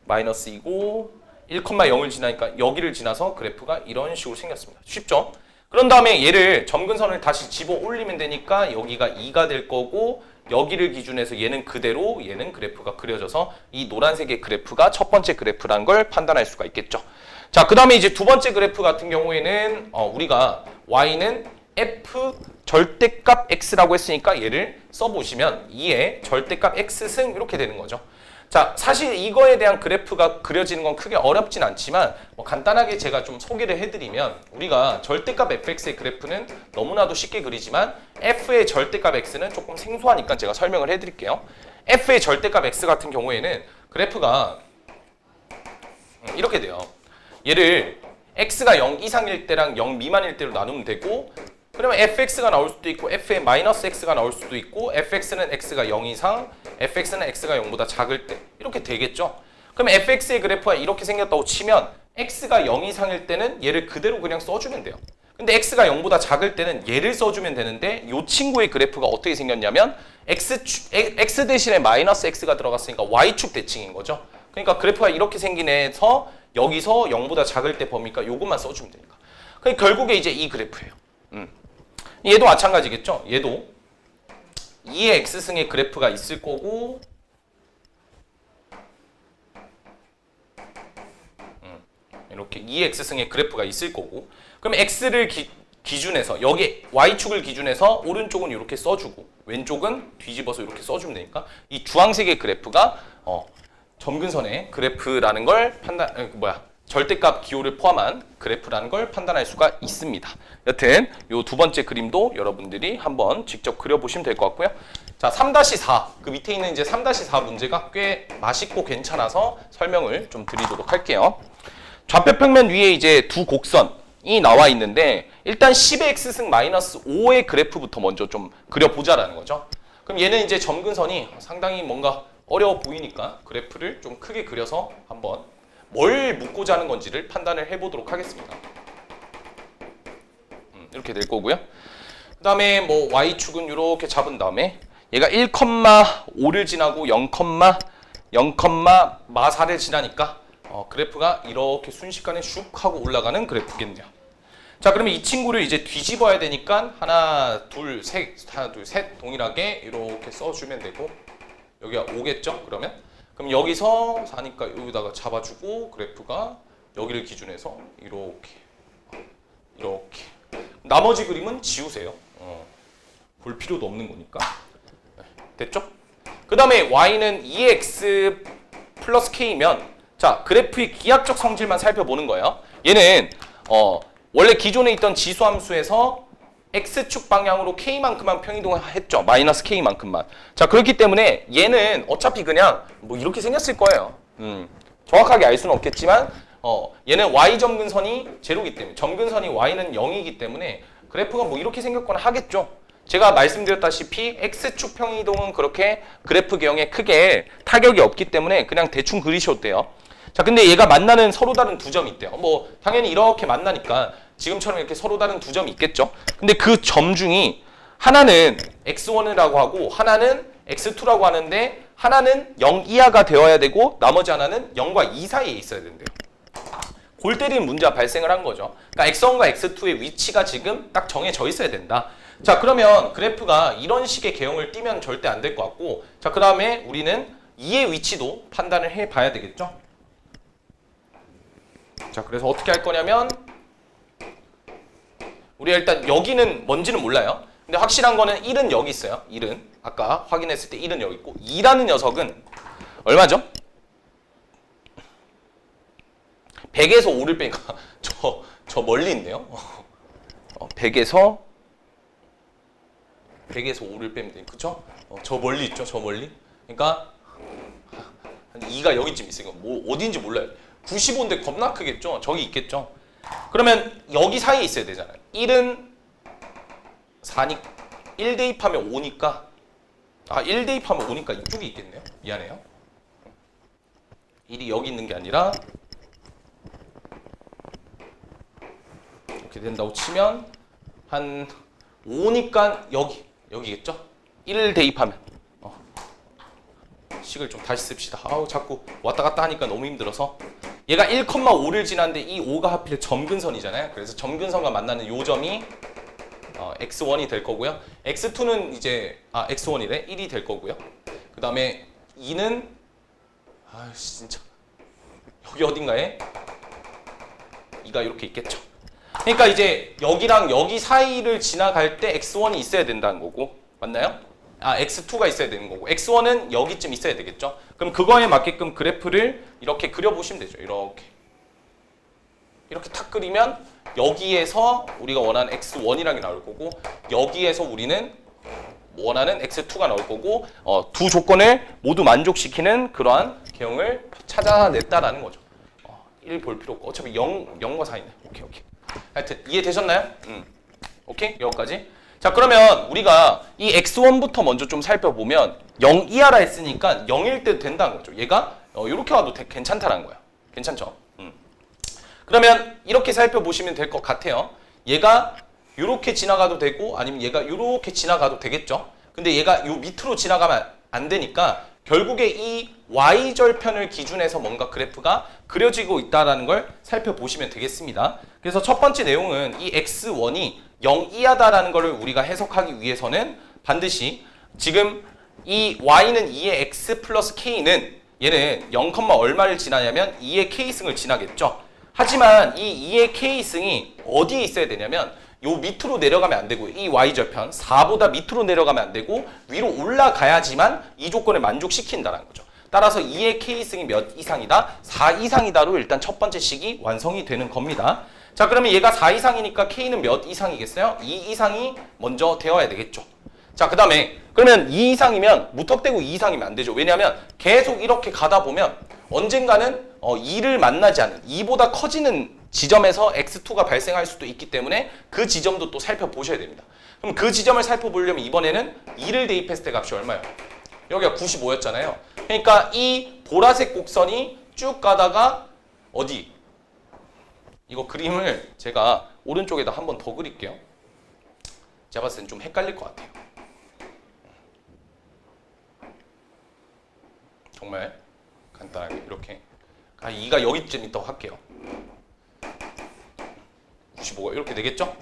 마이너스 2고 1,0을 지나니까 여기를 지나서 그래프가 이런 식으로 생겼습니다. 쉽죠? 그런 다음에 얘를 점근선을 다시 집어 올리면 되니까 여기가 2가 될 거고, 여기를 기준해서 얘는 그대로 얘는 그래프가 그려져서 이 노란색의 그래프가 첫 번째 그래프란 걸 판단할 수가 있겠죠. 자, 그 다음에 이제 두 번째 그래프 같은 경우에는 우리가 y는 f 절대값 x라고 했으니까 얘를 써보시면 2의 절대값 x승 이렇게 되는 거죠. 자, 사실 이거에 대한 그래프가 그려지는 건 크게 어렵진 않지만 뭐 간단하게 제가 좀 소개를 해드리면, 우리가 절대값 fx의 그래프는 너무나도 쉽게 그리지만 f의 절대값 x는 조금 생소하니까 제가 설명을 해드릴게요. f의 절대값 x 같은 경우에는 그래프가 이렇게 돼요. 얘를 x가 0 이상일 때랑 0 미만일 때로 나누면 되고, 그러면 fx가 나올 수도 있고 f의 마이너스 x가 나올 수도 있고, fx는 x가 0 이상, fx는 x가 0보다 작을 때 이렇게 되겠죠. 그러면 fx의 그래프가 이렇게 생겼다고 치면 x가 0 이상일 때는 얘를 그대로 그냥 써주면 돼요. 근데 x가 0보다 작을 때는 얘를 써주면 되는데, 이 친구의 그래프가 어떻게 생겼냐면 x 대신에 마이너스 x가 들어갔으니까 y축 대칭인 거죠. 그러니까 그래프가 이렇게 생긴 애에서 여기서 0보다 작을 때 범위니까 요것만 써주면 되니까. 그러니까 결국에 이제 이 그래프예요. 얘도 마찬가지겠죠. 얘도 2의 x승의 그래프가 있을 거고, 이렇게 2의 x승의 그래프가 있을 거고, 그럼 x를 기준해서 여기 y축을 기준해서 오른쪽은 이렇게 써주고 왼쪽은 뒤집어서 이렇게 써주면 되니까 이 주황색의 그래프가 점근선의 그래프라는 걸 절대값 기호를 포함한 그래프라는 걸 판단할 수가 있습니다. 여튼 요 두 번째 그림도 여러분들이 한번 직접 그려보시면 될 것 같고요. 자, 3-4 그 밑에 있는 이제 3-4 문제가 꽤 맛있고 괜찮아서 설명을 좀 드리도록 할게요. 좌표 평면 위에 이제 두 곡선이 나와 있는데 일단 10의 x승 마이너스 5의 그래프부터 먼저 좀 그려보자라는 거죠. 그럼 얘는 이제 점근선이 상당히 뭔가 어려워 보이니까 그래프를 좀 크게 그려서 한번 뭘 묻고자 하는 건지를 판단을 해보도록 하겠습니다. 이렇게 될 거고요. 그 다음에 뭐 y축은 이렇게 잡은 다음에 얘가 1,5를 지나고 0,4를 지나니까 그래프가 이렇게 순식간에 슉 하고 올라가는 그래프겠네요. 자, 그러면 이 친구를 이제 뒤집어야 되니까 하나, 둘, 셋 동일하게 이렇게 써주면 되고 여기가 5겠죠? 그럼 여기서 4니까 여기다가 잡아주고 그래프가 여기를 기준해서 이렇게 나머지 그림은 지우세요. 볼 필요도 없는 거니까. 됐죠? 그 다음에 y는 2x 플러스 k면 자, 그래프의 기하적 성질만 살펴보는 거예요. 얘는 원래 기존에 있던 지수함수에서 x축 방향으로 k만큼만 평이동했죠. 마이너스 k만큼만. 자, 그렇기 때문에 얘는 어차피 그냥 뭐 이렇게 생겼을 거예요. 정확하게 알 수는 없겠지만 얘는 y 점근선이 제로이기 때문에 점근선이 y는 0이기 때문에 그래프가 뭐 이렇게 생겼거나 하겠죠. 제가 말씀드렸다시피 x축 평이동은 그렇게 그래프 개형에 크게 타격이 없기 때문에 그냥 대충 그리셔도 돼요. 자, 근데 얘가 만나는 서로 다른 두 점이 있대요. 뭐 당연히 이렇게 만나니까 지금처럼 이렇게 서로 다른 두 점이 있겠죠. 근데 그 점 중이 하나는 x1이라고 하고 하나는 x2라고 하는데 하나는 0 이하가 되어야 되고 나머지 하나는 0과 2 사이에 있어야 된대요. 골 때리는 문제가 발생을 한 거죠. 그러니까 x1과 x2의 위치가 지금 딱 정해져 있어야 된다. 자, 그러면 그래프가 이런 식의 개형을 띠면 절대 안 될 것 같고 자, 그 다음에 우리는 2의 위치도 판단을 해봐야 되겠죠. 자, 그래서 어떻게 할 거냐면 우리가 일단 여기는 뭔지는 몰라요. 근데 확실한 거는 1은 여기 있어요. 1은 아까 확인했을 때 1은 여기 있고 2라는 녀석은 얼마죠? 100에서 5를 빼니까 저 멀리 있네요. 100에서 5를 빼면 되니까 그쵸? 저 멀리 있죠. 저 멀리. 그러니까 한 2가 여기쯤 있으니까 뭐 어딘지 몰라요. 95인데 겁나 크겠죠? 저기 있겠죠? 그러면 여기 사이에 있어야 되잖아요. 1은 4니 1 대입하면 5니까 1 대입하면 5니까 이쪽에 있겠네요. 미안해요. 1이 여기 있는 게 아니라 이렇게 된다고 치면 한 5니까 여기겠죠? 1 대입하면 식을 좀 다시 씁시다. 자꾸 왔다 갔다 하니까 너무 힘들어서 얘가 1,5를 지났는데 이 5가 하필 점근선이잖아요. 그래서 점근선과 만나는 요 점이 x1이 될 거고요. x2는 이제 x1이래 1이 될 거고요. 그 다음에 2는 진짜 여기 어딘가에 2가 이렇게 있겠죠. 그러니까 이제 여기랑 여기 사이를 지나갈 때 x1이 있어야 된다는 거고 맞나요? x2가 있어야 되는 거고 x1은 여기쯤 있어야 되겠죠. 그럼 그거에 맞게끔 그래프를 이렇게 그려보시면 되죠. 이렇게 탁 그리면 여기에서 우리가 원하는 x1이라는 게 나올 거고 여기에서 우리는 원하는 x2가 나올 거고 두 조건을 모두 만족시키는 그러한 개형을 찾아냈다라는 거죠. 1 볼 필요 없고 어차피 0과 4이네. 오케이. 하여튼 이해되셨나요? 오케이? 여기까지. 자, 그러면 우리가 이 x1부터 먼저 좀 살펴보면 0 이하라 했으니까 0일 때 된다는 거죠. 얘가 이렇게 와도 괜찮다는 거야. 괜찮죠? 그러면 이렇게 살펴보시면 될 것 같아요. 얘가 이렇게 지나가도 되고 아니면 얘가 이렇게 지나가도 되겠죠. 근데 얘가 요 밑으로 지나가면 안 되니까 결국에 이 y절편을 기준해서 뭔가 그래프가 그려지고 있다는 걸 살펴보시면 되겠습니다. 그래서 첫 번째 내용은 이 x1이 0 이하다라는 것을 우리가 해석하기 위해서는 반드시 지금 이 y는 2의 x 플러스 k는 얘는 0, 얼마를 지나냐면 2의 k승을 지나겠죠. 하지만 이 2의 k승이 어디에 있어야 되냐면 요 밑으로 내려가면 안 되고 이 y절편 4보다 밑으로 내려가면 안 되고 위로 올라가야지만 이 조건을 만족시킨다는 거죠. 따라서 2의 K승이 몇 이상이다? 4 이상이다로 일단 첫 번째 식이 완성이 되는 겁니다. 자, 그러면 얘가 4 이상이니까 K는 몇 이상이겠어요? 2 이상이 먼저 되어야 되겠죠. 자, 그 다음에 그러면 2 이상이면 무턱대고 2 이상이면 안 되죠. 왜냐하면 계속 이렇게 가다 보면 언젠가는 2를 만나지 않은 2보다 커지는 지점에서 x2가 발생할 수도 있기 때문에 그 지점도 또 살펴보셔야 됩니다. 그럼 그 지점을 살펴보려면 이번에는 2를 대입했을 때 값이 얼마예요? 여기가 95였잖아요. 그러니까 이 보라색 곡선이 쭉 가다가 어디? 이거 그림을 제가 오른쪽에다 한 번 더 그릴게요. 제가 봤을 땐 좀 헷갈릴 것 같아요. 정말 간단하게 이렇게 2가 여기쯤 있다고 할게요. 95가 이렇게 되겠죠?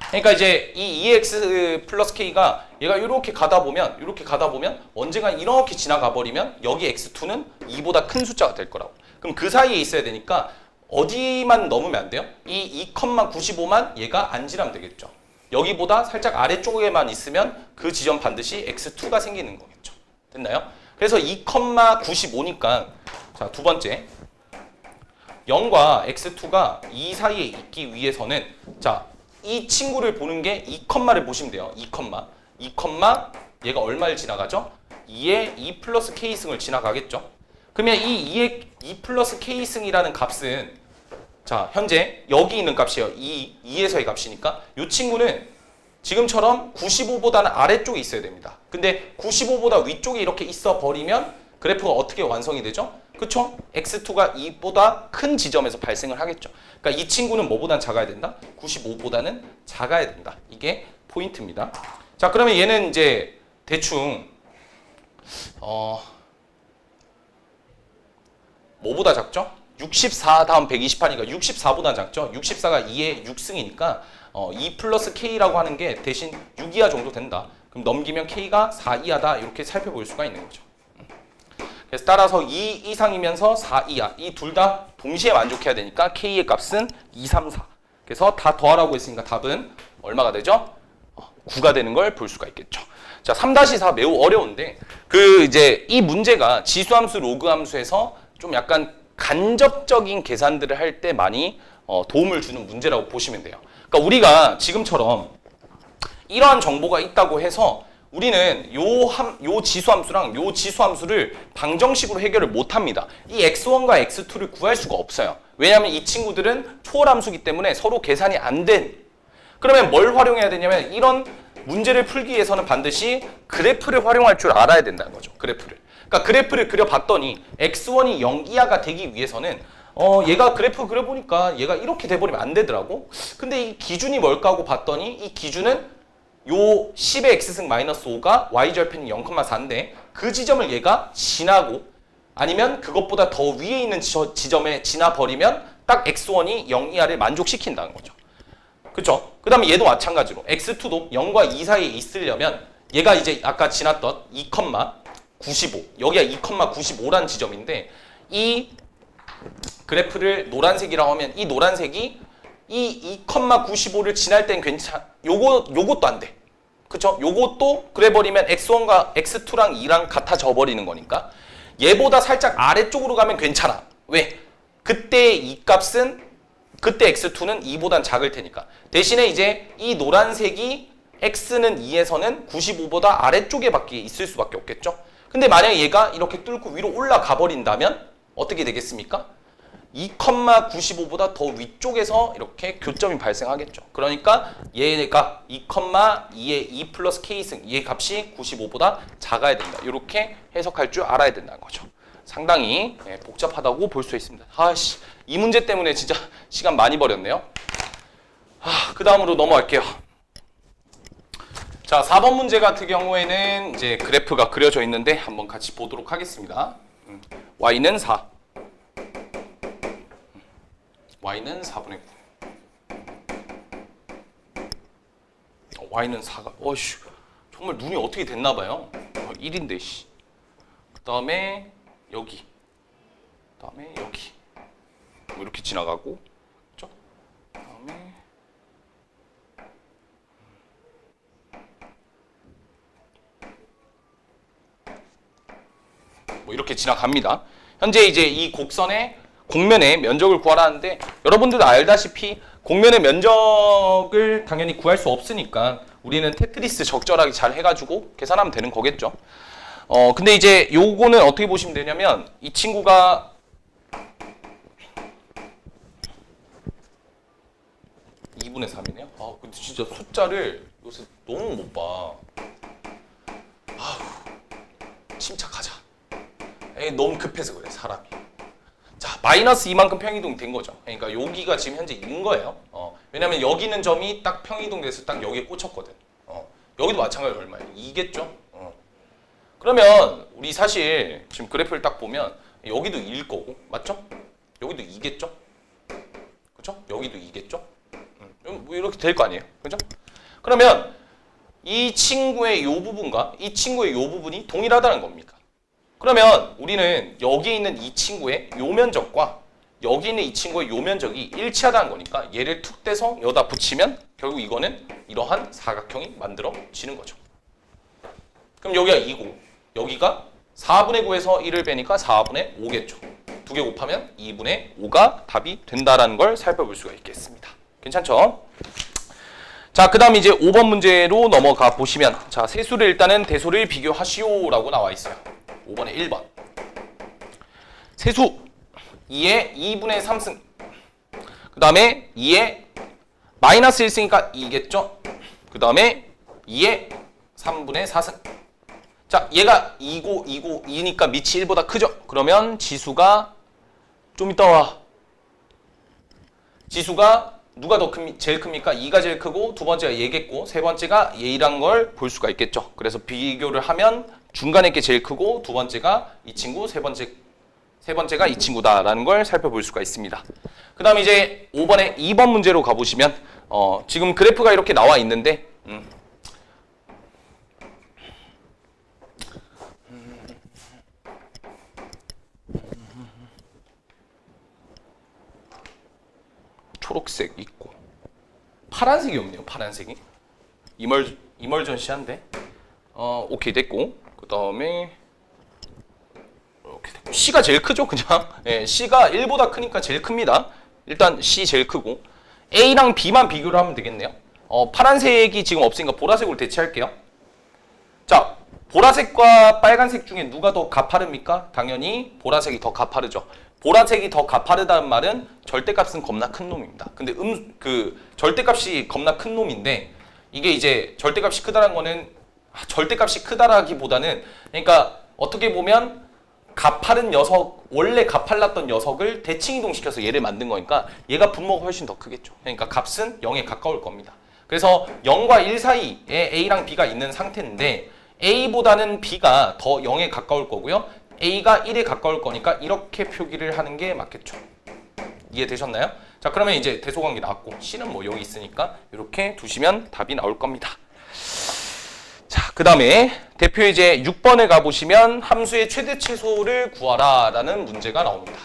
그러니까 이제 이 2x 플러스 k가 얘가 이렇게 가다 보면 언젠가 이렇게 지나가 버리면 여기 x2는 2보다 큰 숫자가 될 거라고. 그럼 그 사이에 있어야 되니까 어디만 넘으면 안 돼요? 이 2,95만 얘가 안 지나면 되겠죠. 여기보다 살짝 아래쪽에만 있으면 그 지점 반드시 x2가 생기는 거겠죠. 됐나요? 그래서 2,95니까 자, 두 번째 0과 x2가 이 사이에 있기 위해서는 자, 이 친구를 보는 게 2컴마를 보시면 돼요. 2컴마 얘가 얼마를 지나가죠? 2의 2 플러스 k승을 지나가겠죠. 그러면 이 2의 2 플러스 k승이라는 값은 자, 현재 여기 있는 값이에요. 2에서의 값이니까 이 친구는 지금처럼 95보다는 아래쪽에 있어야 됩니다. 근데 95보다 위쪽에 이렇게 있어 버리면 그래프가 어떻게 완성이 되죠? 그쵸? x2가 2보다 큰 지점에서 발생을 하겠죠. 그러니까 이 친구는 뭐보단 작아야 된다? 95보다는 작아야 된다. 이게 포인트입니다. 자, 그러면 얘는 이제 대충 뭐보다 작죠? 64 다음 120하니까 64보다 작죠? 64가 2의 6승이니까 2 플러스 k라고 하는 게 대신 6이하 정도 된다. 그럼 넘기면 k가 4 이하다 이렇게 살펴볼 수가 있는 거죠. 그래서 따라서 2 이상이면서 4 이하 이 둘 다 동시에 만족해야 되니까 k의 값은 2, 3, 4. 그래서 다 더하라고 했으니까 답은 얼마가 되죠? 9가 되는 걸 볼 수가 있겠죠. 자, 3-4 매우 어려운데 이제 이 문제가 지수함수 로그 함수에서 좀 약간 간접적인 계산들을 할 때 많이 도움을 주는 문제라고 보시면 돼요. 그러니까 우리가 지금처럼 이러한 정보가 있다고 해서 우리는 요 지수함수랑 요 지수함수를 방정식으로 해결을 못합니다. 이 x1과 x2를 구할 수가 없어요. 왜냐하면 이 친구들은 초월함수이기 때문에 서로 계산이 안 된. 그러면 뭘 활용해야 되냐면 이런 문제를 풀기 위해서는 반드시 그래프를 활용할 줄 알아야 된다는 거죠. 그래프를. 그러니까 그래프를 그려봤더니 x1이 0 이하가 되기 위해서는 얘가 그래프 그려보니까 얘가 이렇게 돼버리면 안 되더라고. 근데 이 기준이 뭘까 하고 봤더니 이 기준은 요 10의 x승 마이너스 5가 y절편이 0,4인데 그 지점을 얘가 지나고 아니면 그것보다 더 위에 있는 지점에 지나버리면 딱 x1이 0 이하를 만족시킨다는 거죠. 그쵸? 그 다음에 얘도 마찬가지로 x2도 0과 2 사이에 있으려면 얘가 이제 아까 지났던 2,95 여기가 2,95라는 지점인데 이 그래프를 노란색이라고 하면 이 노란색이 이 2,95를 지날 땐 요것도 안 돼. 그쵸? 요것도 그래버리면 x1과 x2랑 2랑 같아져 버리는 거니까 얘보다 살짝 아래쪽으로 가면 괜찮아. 왜? 그때 이 값은 그때 x2는 2보단 작을 테니까. 대신에 이제 이 노란색이 x는 2에서는 95보다 아래쪽에 밖에 있을 수밖에 없겠죠? 근데 만약에 얘가 이렇게 뚫고 위로 올라가 버린다면 어떻게 되겠습니까? 2,95보다 더 위쪽에서 이렇게 교점이 발생하겠죠. 그러니까 얘가 2,2의 2 플러스 k승 얘 값이 95보다 작아야 된다. 이렇게 해석할 줄 알아야 된다는 거죠. 상당히 복잡하다고 볼 수 있습니다. 아씨, 이 문제 때문에 진짜 시간 많이 버렸네요. 그 다음으로 넘어갈게요. 자, 4번 문제 같은 경우에는 이제 그래프가 그려져 있는데 한번 같이 보도록 하겠습니다. y는 4. y는 4분의 9. y는 4가 어이씨 정말 눈이 어떻게 됐나 봐요. 1인데 씨. 그다음에 여기. 그다음에 여기. 뭐 이렇게 지나가고. 그렇죠? 그다음에 뭐 이렇게 지나갑니다. 현재 이제 이 곡선의 곡면의 면적을 구하라는데 여러분들도 알다시피 곡면의 면적을 당연히 구할 수 없으니까 우리는 테트리스 적절하게 잘 해가지고 계산하면 되는 거겠죠. 근데 이제 요거는 어떻게 보시면 되냐면 이 친구가 2분의 3이네요. 아 근데 진짜 숫자를 요새 너무 못 봐. 침착하자. 너무 급해서 그래 사람이. 자 마이너스 이만큼 평이동 된 거죠. 그러니까 여기가 지금 현재 인 거예요. 왜냐면 여기 있는 점이 딱 평이동 돼서 딱 여기에 꽂혔거든. 여기도 마찬가지로 얼마예요? 2겠죠? 그러면 우리 사실 지금 그래프를 딱 보면 여기도 2일 거고 맞죠? 여기도 2겠죠? 그죠? 여기도 2겠죠? 뭐 이렇게 될 거 아니에요? 그죠? 그러면 이 친구의 요 부분과 이 친구의 요 부분이 동일하다는 겁니다. 그러면 우리는 여기 있는 이 친구의 요 면적과 여기 있는 이 친구의 요 면적이 일치하다는 거니까 얘를 툭 떼서 여기다 붙이면 결국 이거는 이러한 사각형이 만들어지는 거죠. 그럼 여기가 2고 여기가 4분의 9에서 1을 빼니까 4분의 5겠죠. 두 개 곱하면 2분의 5가 답이 된다라는 걸 살펴볼 수가 있겠습니다. 괜찮죠? 자, 그 다음 이제 5번 문제로 넘어가 보시면 자, 세수를 일단은 대소를 비교하시오라고 나와 있어요. 5번에 1번. 세수 2에 2분의 3승. 그 다음에 2에 마이너스 1승이니까 2겠죠? 그 다음에 2에 3분의 4승. 자, 얘가 2고 2고 2니까 밑이 1보다 크죠? 그러면 지수가 좀 이따 와. 지수가 누가 더 제일 큽니까? 2가 제일 크고 두 번째가 얘겠고 세 번째가 얘란 걸 볼 수가 있겠죠. 그래서 비교를 하면 중간에 게 제일 크고 두 번째가 이 친구, 세 번째가 이 친구다라는 걸 살펴볼 수가 있습니다. 그 다음 이제 5번에 2번 문제로 가보시면 지금 그래프가 이렇게 나와 있는데 초록색 있고 파란색이 없네요. 파란색이 이멀전시한데 오케이 됐고 그 다음에 이렇게 됐고 C가 제일 크죠 그냥. 예, C가 1보다 크니까 제일 큽니다. 일단 C 제일 크고 A랑 B만 비교를 하면 되겠네요. 파란색이 지금 없으니까 보라색으로 대체할게요. 자, 보라색과 빨간색 중에 누가 더 가파릅니까? 당연히 보라색이 더 가파르죠. 보라색이 더 가파르다는 말은 절대값은 겁나 큰 놈입니다. 근데 절대값이 겁나 큰 놈인데 이게 이제 절대값이 크다는 거는 절대값이 크다라기보다는 그러니까 어떻게 보면 가파른 녀석, 원래 가팔랐던 녀석을 대칭이동시켜서 얘를 만든 거니까 얘가 분모가 훨씬 더 크겠죠. 그러니까 값은 0에 가까울 겁니다. 그래서 0과 1 사이에 A랑 B가 있는 상태인데 A보다는 B가 더 0에 가까울 거고요. A가 1에 가까울 거니까 이렇게 표기를 하는 게 맞겠죠. 이해되셨나요? 자, 그러면 이제 대소관계 나왔고 C는 뭐 여기 있으니까 이렇게 두시면 답이 나올 겁니다. 자, 그 다음에 대표 이제 6번에 가보시면 함수의 최대 최소를 구하라 라는 문제가 나옵니다.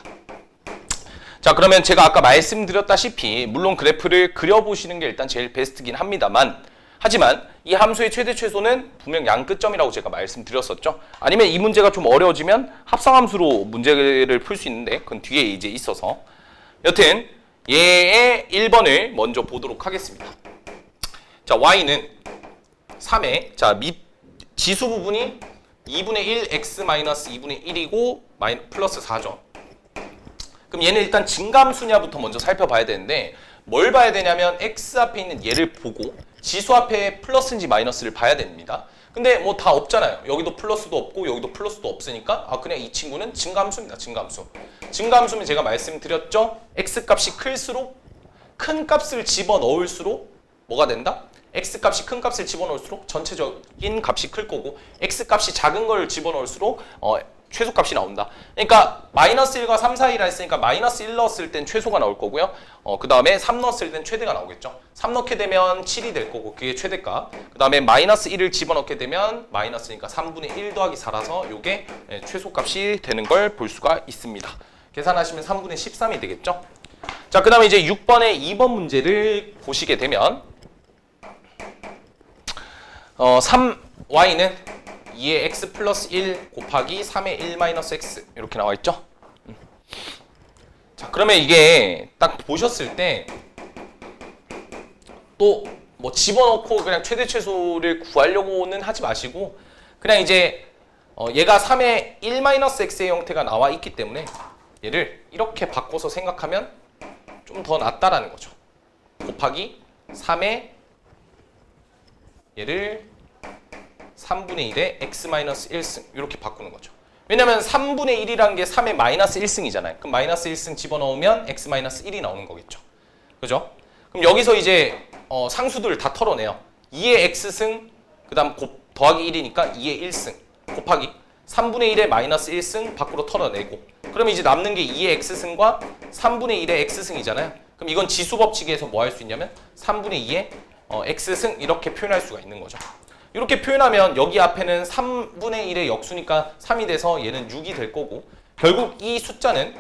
자, 그러면 제가 아까 말씀드렸다시피 물론 그래프를 그려보시는 게 일단 제일 베스트긴 합니다만 하지만 이 함수의 최대 최소는 분명 양끝점이라고 제가 말씀드렸었죠. 아니면 이 문제가 좀 어려워지면 합성함수로 문제를 풀 수 있는데 그건 뒤에 이제 있어서 여튼 얘의 1번을 먼저 보도록 하겠습니다. 자, y는 3에 자, 지수 부분이 2분의 1 x-2분의 1이고 플러스 4죠. 그럼 얘는 일단 증감수냐부터 먼저 살펴봐야 되는데 뭘 봐야 되냐면 x 앞에 있는 얘를 보고 지수 앞에 플러스인지 마이너스를 봐야 됩니다. 근데 뭐 다 없잖아요. 여기도 플러스도 없고 여기도 플러스도 없으니까 그냥 이 친구는 증감수입니다. 증감수. 증감수면 제가 말씀드렸죠. x값이 클수록 큰 값을 집어넣을수록 뭐가 된다? x값이 큰 값을 집어넣을수록 전체적인 값이 클 거고 x값이 작은 걸 집어넣을수록 최소값이 나온다. 그러니까 마이너스 1과 3 사이라 했으니까 마이너스 1 넣었을 땐 최소가 나올 거고요. 그 다음에 3 넣었을 땐 최대가 나오겠죠. 3 넣게 되면 7이 될 거고 그게 최대값. 그 다음에 마이너스 1을 집어넣게 되면 마이너스니까 3분의 1 더하기 4라서 이게 최소값이 되는 걸 볼 수가 있습니다. 계산하시면 3분의 13이 되겠죠. 자, 그 다음에 이제 6번의 2번 문제를 보시게 되면 3y는 2의 x 플러스 1 곱하기 3의 1 마이너스 x 이렇게 나와 있죠? 자, 그러면 이게 딱 보셨을 때 또 뭐 집어넣고 그냥 최대 최소를 구하려고는 하지 마시고 그냥 이제 얘가 3의 1 마이너스 x의 형태가 나와 있기 때문에 얘를 이렇게 바꿔서 생각하면 좀 더 낫다라는 거죠. 곱하기 3의 얘를 3분의 1의 x 마이너스 1승 이렇게 바꾸는 거죠. 왜냐면 3분의 1이라는 게 3의 마이너스 1승이잖아요. 그럼 마이너스 1승 집어넣으면 x 마이너스 1이 나오는 거겠죠. 그죠? 그럼 여기서 이제 상수들을 다 털어내요. 2의 x승 그 다음 더하기 1이니까 2의 1승 곱하기 3분의 1의 마이너스 1승 밖으로 털어내고 그러면 이제 남는 게 2의 x승과 3분의 1의 x승이잖아요. 그럼 이건 지수 법칙에서 뭐 할 수 있냐면 3분의 2의 x승 이렇게 표현할 수가 있는 거죠. 이렇게 표현하면 여기 앞에는 3분의 1의 역수니까 3이 돼서 얘는 6이 될 거고 결국 이 숫자는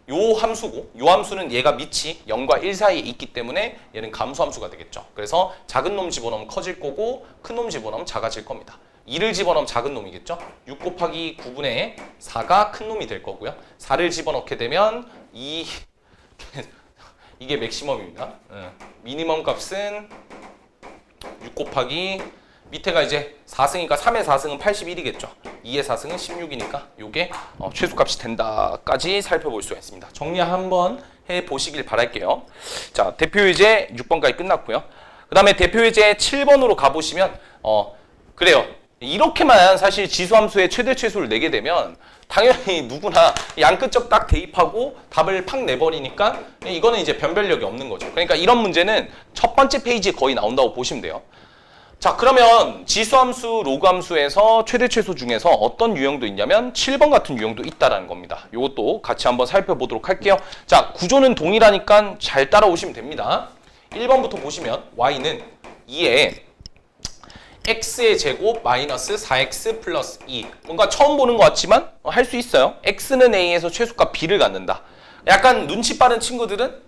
요 함수고 요 함수는 얘가 밑이 0과 1 사이에 있기 때문에 얘는 감소함수가 되겠죠. 그래서 작은 놈 집어넣으면 커질 거고 큰 놈 집어넣으면 작아질 겁니다. 2를 집어넣으면 작은 놈이겠죠. 6 곱하기 9분의 4가 큰 놈이 될 거고요. 4를 집어넣게 되면 이게 맥시멈입니다. 미니멈 값은 6 곱하기 밑에가 이제 4승이니까 3의 4승은 81이겠죠. 2의 4승은 16이니까 이게 최소값이 된다까지 살펴볼 수가 있습니다. 정리 한번 해보시길 바랄게요. 자, 대표예제 6번까지 끝났고요. 그 다음에 대표예제 7번으로 가보시면 그래요. 이렇게만 사실 지수함수의 최대 최소를 내게 되면 당연히 누구나 양끝적 딱 대입하고 답을 팍 내버리니까 이거는 이제 변별력이 없는 거죠. 그러니까 이런 문제는 첫 번째 페이지에 거의 나온다고 보시면 돼요. 자, 그러면 지수함수, 로그함수에서 최대 최소 중에서 어떤 유형도 있냐면 7번 같은 유형도 있다라는 겁니다. 이것도 같이 한번 살펴보도록 할게요. 자, 구조는 동일하니까 잘 따라오시면 됩니다. 1번부터 보시면 y는 2에 x의 제곱 마이너스 4x 플러스 2 뭔가 처음 보는 것 같지만 할 수 있어요. x는 a에서 최소값 b를 갖는다. 약간 눈치 빠른 친구들은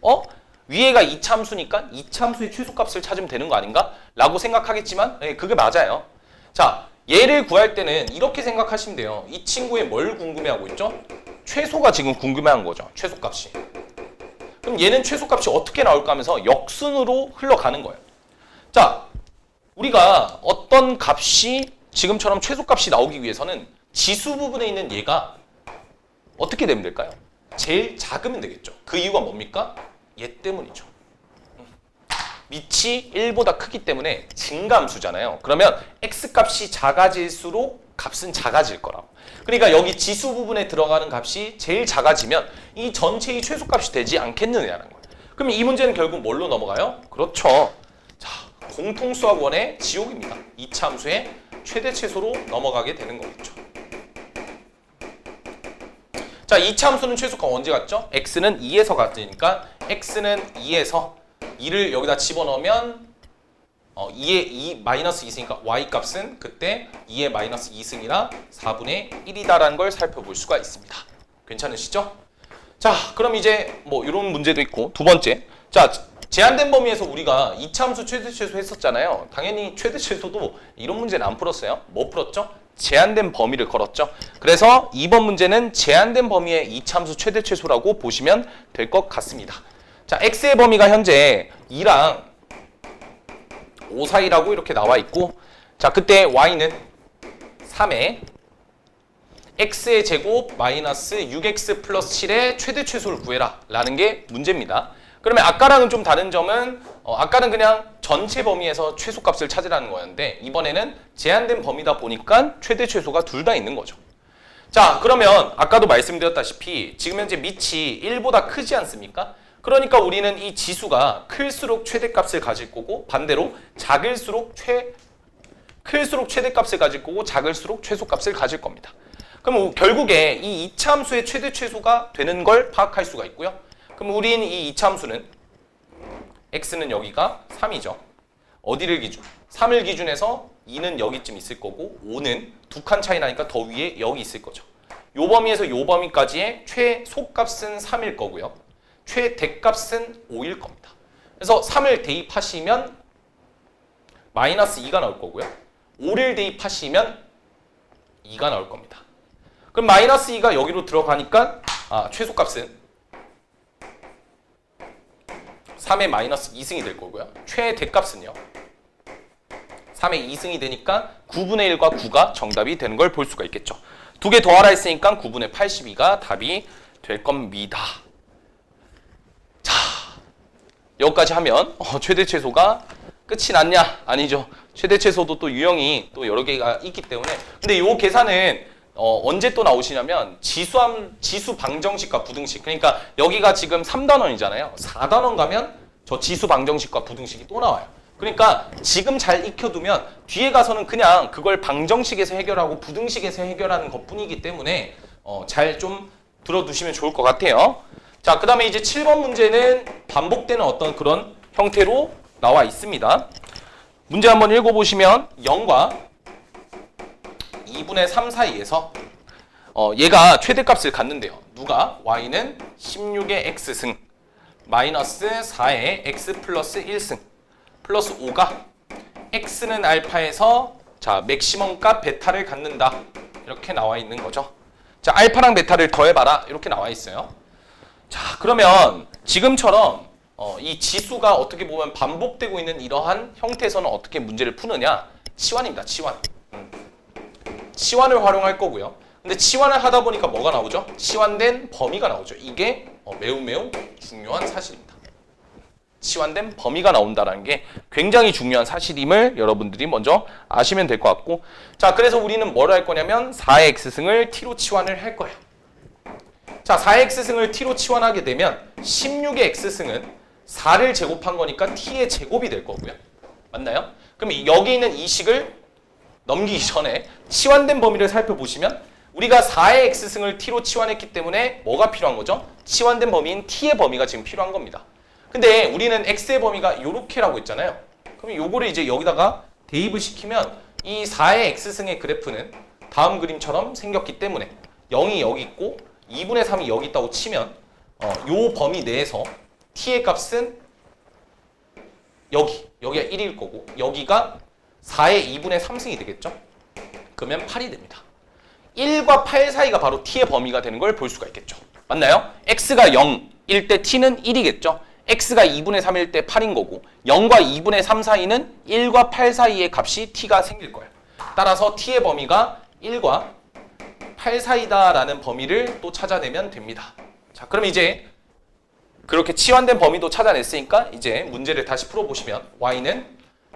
위에가 이차함수니까 이차함수의 최소값을 찾으면 되는 거 아닌가? 라고 생각하겠지만 그게 맞아요. 자, 얘를 구할 때는 이렇게 생각하시면 돼요. 이 친구의 뭘 궁금해하고 있죠? 최소가 지금 궁금해한 거죠. 최소값이. 그럼 얘는 최소값이 어떻게 나올까 하면서 역순으로 흘러가는 거예요. 자, 우리가 어떤 값이 지금처럼 최소값이 나오기 위해서는 지수 부분에 있는 얘가 어떻게 되면 될까요? 제일 작으면 되겠죠. 그 이유가 뭡니까? 얘 때문이죠. 밑이 1보다 크기 때문에 증가함수잖아요. 그러면 x값이 작아질수록 값은 작아질 거라고. 그러니까 여기 지수 부분에 들어가는 값이 제일 작아지면 이 전체의 최소값이 되지 않겠느냐는 거예요. 그럼 이 문제는 결국 뭘로 넘어가요? 그렇죠. 자, 공통수학원의 지옥입니다. 이차 함수의 최대 최소로 넘어가게 되는 거겠죠. 자, 이차 함수는 최소값 언제 갔죠? x는 2에서 갔으니까 x는 2에서 2를 여기다 집어넣으면 2의 2 마이너스 2승이니까 y값은 그때 2의 마이너스 2승이라 4분의 1이다라는 걸 살펴볼 수가 있습니다. 괜찮으시죠? 자, 그럼 이제 뭐 이런 문제도 있고 두 번째. 자, 제한된 범위에서 우리가 이차 함수 최대 최소 했었잖아요. 당연히 최대 최소도 이런 문제는 안 풀었어요. 뭐 풀었죠? 제한된 범위를 걸었죠. 그래서 이번 문제는 제한된 범위의 이차함수 최대 최소라고 보시면 될 것 같습니다. 자, x의 범위가 현재 2랑 5 사이라고 이렇게 나와 있고 자, 그때 y는 3에 x의 제곱 마이너스 6x 플러스 7의 최대 최소를 구해라 라는 게 문제입니다. 그러면 아까랑은 좀 다른 점은 아까는 그냥 전체 범위에서 최소값을 찾으라는 거였는데 이번에는 제한된 범위다 보니까 최대 최소가 둘 다 있는 거죠. 자, 그러면 아까도 말씀드렸다시피 지금 현재 밑이 1보다 크지 않습니까? 그러니까 우리는 이 지수가 클수록 최대값을 가질 거고 반대로 클수록 최대값을 가질 거고 작을수록 최소값을 가질 겁니다. 그럼 결국에 이 이차함수의 최대 최소가 되는 걸 파악할 수가 있고요. 그럼 우린 이 이차함수는 x는 여기가 3이죠. 어디를 기준? 3을 기준해서 2는 여기쯤 있을 거고 5는 두 칸 차이 나니까 더 위에 여기 있을 거죠. 요 범위에서 요 범위까지의 최소값은 3일 거고요. 최대값은 5일 겁니다. 그래서 3을 대입하시면 마이너스 2가 나올 거고요. 5를 대입하시면 2가 나올 겁니다. 그럼 마이너스 2가 여기로 들어가니까 최소값은 3의 마이너스 2승이 될 거고요. 최대값은요. 3의 2승이 되니까 9분의 1과 9가 정답이 되는 걸 볼 수가 있겠죠. 두 개 더하라 했으니까 9분의 82가 답이 될 겁니다. 자, 여기까지 하면 최대 최소가 끝이 났냐? 아니죠. 최대 최소도 또 유형이 또 여러 개가 있기 때문에. 근데 이 계산은 언제 또 나오시냐면 지수 방정식과 부등식. 그러니까 여기가 지금 3단원이잖아요. 4단원 가면 저 지수 방정식과 부등식이 또 나와요. 그러니까 지금 잘 익혀두면 뒤에 가서는 그냥 그걸 방정식에서 해결하고 부등식에서 해결하는 것뿐이기 때문에 잘 좀 들어두시면 좋을 것 같아요. 자, 그 다음에 이제 7번 문제는 반복되는 어떤 그런 형태로 나와 있습니다. 문제 한번 읽어보시면 0과 2분의 3 사이에서 얘가 최대값을 갖는데요. 누가? y는 16의 x승 마이너스 4의 x 플러스 1승 플러스 5가 x는 알파에서 자 맥시멈 값 베타를 갖는다. 이렇게 나와 있는 거죠. 자, 알파랑 베타를 더해봐라. 이렇게 나와 있어요. 자, 그러면 지금처럼 이 지수가 어떻게 보면 반복되고 있는 이러한 형태에서는 어떻게 문제를 푸느냐? 치환입니다. 치환. 치환을 활용할 거고요. 근데 치환을 하다 보니까 뭐가 나오죠? 치환된 범위가 나오죠. 이게 매우 중요한 사실입니다. 치환된 범위가 나온다는 게 굉장히 중요한 사실임을 여러분들이 먼저 아시면 될 것 같고, 자, 그래서 우리는 뭘 할 거냐면 4의 x승을 t로 치환을 할 거예요. 자, 4의 x승을 t로 치환하게 되면 16의 x승은 4를 제곱한 거니까 t의 제곱이 될 거고요. 맞나요? 그럼 여기 있는 이 식을 넘기기 전에 치환된 범위를 살펴보시면 우리가 4의 x승을 t로 치환했기 때문에 뭐가 필요한 거죠? 치환된 범위인 t의 범위가 지금 필요한 겁니다. 근데 우리는 x의 범위가 요렇게라고 했잖아요. 그럼 요거를 이제 여기다가 대입을 시키면 이 4의 x승의 그래프는 다음 그림처럼 생겼기 때문에 0이 여기 있고 2분의 3이 여기 있다고 치면 요 범위 내에서 t의 값은 여기가 1일 거고 여기가 4의 2분의 3승이 되겠죠? 그러면 8이 됩니다. 1과 8 사이가 바로 t의 범위가 되는 걸 볼 수가 있겠죠. 맞나요? x가 0일 때 t는 1이겠죠. x가 2분의 3일 때 8인 거고 0과 2분의 3 사이는 1과 8 사이의 값이 t가 생길 거예요. 따라서 t의 범위가 1과 8 사이다라는 범위를 또 찾아내면 됩니다. 자, 그럼 이제 그렇게 치환된 범위도 찾아냈으니까 이제 문제를 다시 풀어보시면 y는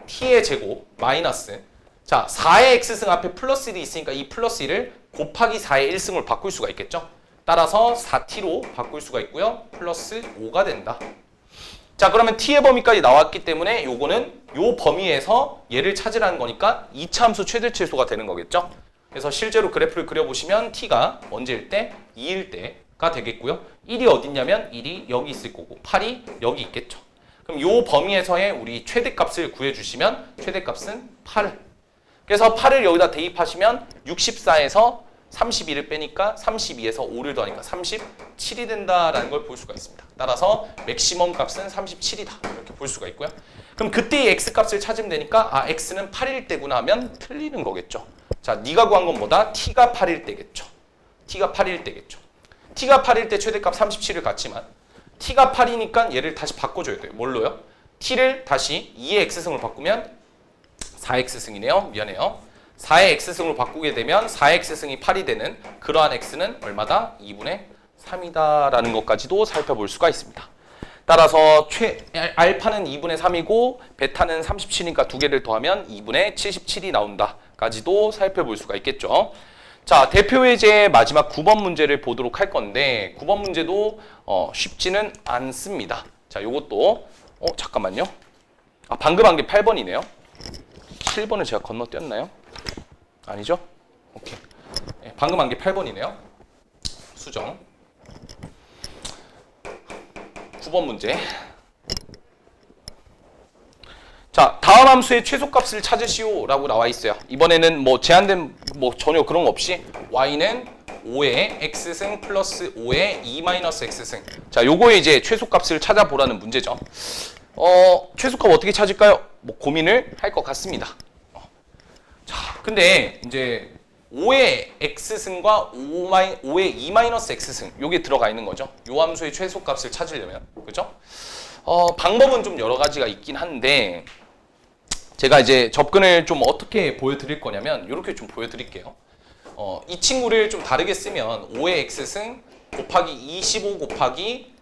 t의 제곱 마이너스 자 4의 x승 앞에 플러스 1이 있으니까 이 플러스 1을 곱하기 4의 1승을 바꿀 수가 있겠죠. 따라서 4t로 바꿀 수가 있고요. 플러스 5가 된다. 자, 그러면 t의 범위까지 나왔기 때문에 요거는 요 범위에서 얘를 찾으라는 거니까 2차 함수 최대 최소가 되는 거겠죠. 그래서 실제로 그래프를 그려보시면 t가 언제일 때? 2일 때가 되겠고요. 1이 어딨냐면 1이 여기 있을 거고 8이 여기 있겠죠. 그럼 요 범위에서의 우리 최대값을 구해주시면 최대값은 8. 그래서 8을 여기다 대입하시면 64에서 32를 빼니까 32에서 5를 더하니까 37이 된다라는 걸 볼 수가 있습니다. 따라서 맥시멈 값은 37이다. 이렇게 볼 수가 있고요. 그럼 그때의 x 값을 찾으면 되니까 x는 8일 때구나 하면 틀리는 거겠죠. 자, 네가 구한 건 뭐다? t가 8일 때겠죠. t가 8일 때겠죠. t가 8일 때 최대값 37을 갖지만 t가 8이니까 얘를 다시 바꿔줘야 돼요. 뭘로요? t를 다시 2의 x승으로 바꾸면 4x승이네요. 미안해요. 4의 x승으로 바꾸게 되면 4x승이 8이 되는 그러한 x는 얼마다? 2분의 3이다라는 것까지도 살펴볼 수가 있습니다. 따라서 알파는 2분의 3이고 베타는 37이니까 두 개를 더하면 2분의 77이 나온다까지도 살펴볼 수가 있겠죠. 자, 대표예제 마지막 9번 문제를 보도록 할 건데 9번 문제도 쉽지는 않습니다. 자, 요것도 잠깐만요. 방금 한 게 8번이네요. 7번을 제가 건너뛰었나요? 아니죠? 오케이. 네, 방금 한 게 8번이네요. 수정. 9번 문제. 자, 다음 함수의 최소값을 찾으시오라고 나와 있어요. 이번에는 뭐 제한된 뭐 전혀 그런 거 없이 y는 5의 x승 플러스 5의 2 마이너스 x승. 자, 요거의 이제 최소값을 찾아보라는 문제죠. 최소값 어떻게 찾을까요? 뭐 고민을 할 것 같습니다. 자, 근데 이제 5의 x승과 5의 2-x승 요게 들어가 있는 거죠. 요 함수의 최소값을 찾으려면. 그죠? 방법은 좀 여러 가지가 있긴 한데 제가 이제 접근을 좀 어떻게 보여드릴 거냐면 이렇게 좀 보여드릴게요. 이 친구를 좀 다르게 쓰면 5의 x승 곱하기 25 곱하기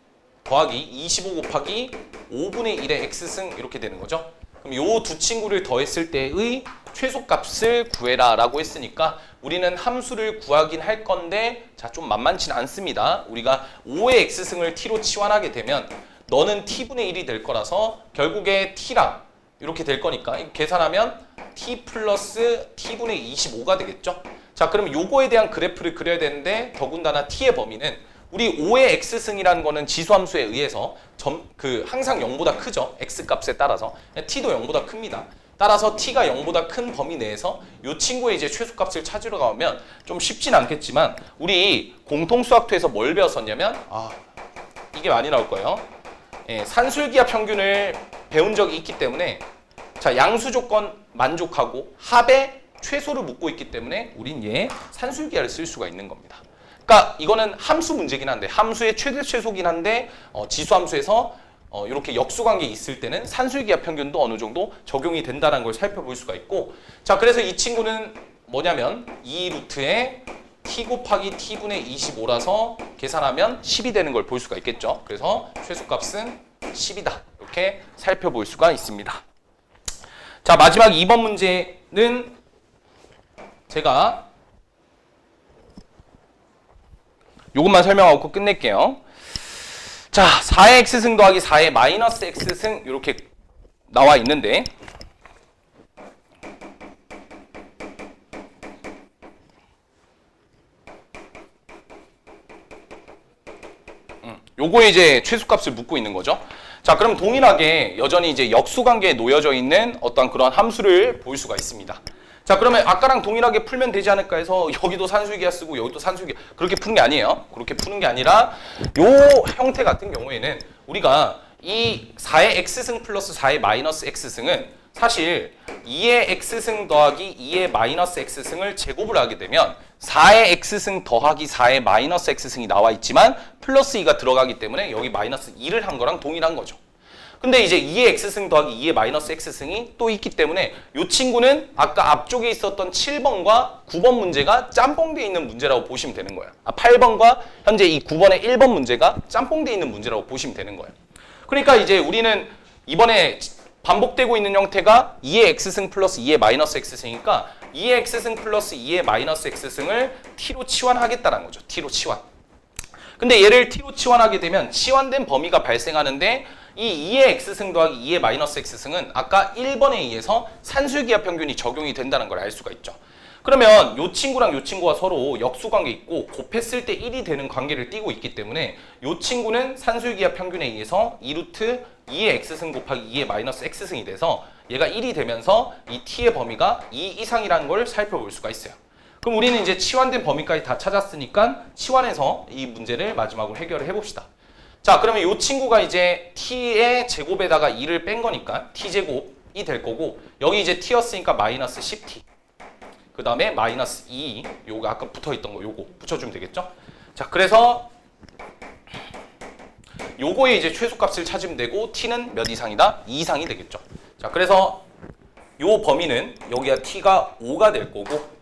더하기 25 곱하기 5분의 1의 x승 이렇게 되는 거죠. 그럼 요 두 친구를 더했을 때의 최소값을 구해라 라고 했으니까 우리는 함수를 구하긴 할 건데 자, 좀 만만치는 않습니다. 우리가 5의 x승을 t로 치환하게 되면 너는 t분의 1이 될 거라서 결국에 t랑 이렇게 될 거니까 계산하면 t 플러스 t분의 25가 되겠죠. 자, 그러면 요거에 대한 그래프를 그려야 되는데 더군다나 t의 범위는 우리 5의 x승이라는 거는 지수함수에 의해서 항상 0보다 크죠. x값에 따라서 t도 0보다 큽니다. 따라서 t가 0보다 큰 범위 내에서 이 친구의 이제 최소값을 찾으러 가면 좀 쉽진 않겠지만 우리 공통수학토에서 뭘 배웠었냐면 이게 많이 나올 거예요. 산술기하 평균을 배운 적이 있기 때문에 자, 양수 조건 만족하고 합의 최소를 묻고 있기 때문에 우린 얘 산술기하를 쓸 수가 있는 겁니다. 그러니까 이거는 함수 문제긴 한데 함수의 최대 최소긴 한데 지수함수에서 이렇게 역수관계 있을 때는 산술기하 평균도 어느 정도 적용이 된다는 걸 살펴볼 수가 있고 자, 그래서 이 친구는 뭐냐면 2루트에 t 곱하기 t분의 25라서 계산하면 10이 되는 걸 볼 수가 있겠죠. 그래서 최소값은 10이다. 이렇게 살펴볼 수가 있습니다. 자, 마지막 2번 문제는 제가 요것만 설명하고 끝낼게요. 자, 4의 x승 더하기 4의 마이너스 x승 이렇게 나와 있는데 요거에 이제 최소값을 묻고 있는 거죠. 자, 그럼 동일하게 여전히 이제 역수관계에 놓여져 있는 어떤 그런 함수를 볼 수가 있습니다. 자, 그러면 아까랑 동일하게 풀면 되지 않을까 해서 여기도 산술기하 쓰고 여기도 산술기하 그렇게 푸는 게 아니에요. 그렇게 푸는 게 아니라 요 형태 같은 경우에는 우리가 이 4의 x승 플러스 4의 마이너스 x승은 사실 2의 x승 더하기 2의 마이너스 x승을 제곱을 하게 되면 4의 x승 더하기 4의 마이너스 x승이 나와 있지만 플러스 2가 들어가기 때문에 여기 마이너스 2를 한 거랑 동일한 거죠. 근데 이제 2의 x승 더하기 2의 마이너스 x승이 또 있기 때문에 이 친구는 아까 앞쪽에 있었던 7번과 9번 문제가 짬뽕되어 있는 문제라고 보시면 되는 거예요. 8번과 현재 이 9번의 1번 문제가 짬뽕되어 있는 문제라고 보시면 되는 거예요. 그러니까 이제 우리는 이번에 반복되고 있는 형태가 2의 x승 플러스 2의 마이너스 x승이니까 2의 x승 플러스 2의 마이너스 x승을 t로 치환하겠다는 거죠. t로 치환. 근데 얘를 t로 치환하게 되면 치환된 범위가 발생하는데 이 2의 x승 더하기 2의 마이너스 x승은 아까 1번에 의해서 산술기하 평균이 적용이 된다는 걸 알 수가 있죠. 그러면 이 친구랑 이 친구가 서로 역수관계 있고 곱했을 때 1이 되는 관계를 띠고 있기 때문에 이 친구는 산술기하 평균에 의해서 2루트 2의 x승 곱하기 2의 마이너스 x승이 돼서 얘가 1이 되면서 이 t의 범위가 2 이상이라는 걸 살펴볼 수가 있어요. 그럼 우리는 이제 치환된 범위까지 다 찾았으니까 치환해서 이 문제를 마지막으로 해결을 해봅시다. 자, 그러면 이 친구가 이제 t의 제곱에다가 2를 뺀 거니까 t제곱이 될 거고 여기 이제 t였으니까 마이너스 10t 그 다음에 마이너스 2 요거 아까 붙어있던 거 요거 붙여주면 되겠죠. 자, 그래서 요거에 이제 최소값을 찾으면 되고 t는 몇 이상이다? 2 이상이 되겠죠. 자, 그래서 요 범위는 여기가 t가 5가 될 거고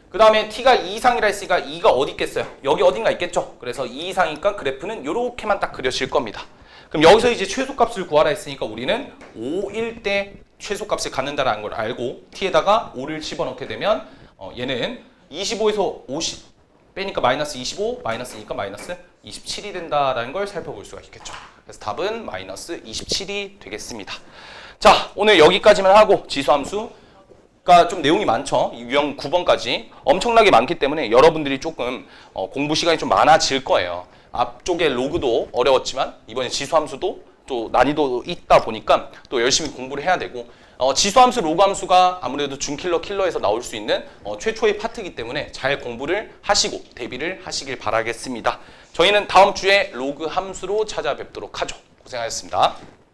그 다음에 t가 2 이상이라 했으니까 2가 어디 있겠어요? 여기 어딘가 있겠죠? 그래서 2 이상이니까 그래프는 이렇게만 딱 그려질 겁니다. 그럼 여기서 이제 최소값을 구하라 했으니까 우리는 5일 때 최소값을 갖는다는 걸 알고 t에다가 5를 집어넣게 되면 얘는 25에서 50 빼니까 마이너스 25, 마이너스니까 마이너스 27이 된다라는 걸 살펴볼 수가 있겠죠. 그래서 답은 마이너스 27이 되겠습니다. 자, 오늘 여기까지만 하고 지수함수 그러니까 좀 내용이 많죠. 유형 9번까지 엄청나게 많기 때문에 여러분들이 조금 공부 시간이 좀 많아질 거예요. 앞쪽에 로그도 어려웠지만 이번에 지수함수도 또 난이도 있다 보니까 또 열심히 공부를 해야 되고 지수함수, 로그함수가 아무래도 준킬러에서 나올 수 있는 최초의 파트이기 때문에 잘 공부를 하시고 대비를 하시길 바라겠습니다. 저희는 다음 주에 로그 함수로 찾아뵙도록 하죠. 고생하셨습니다.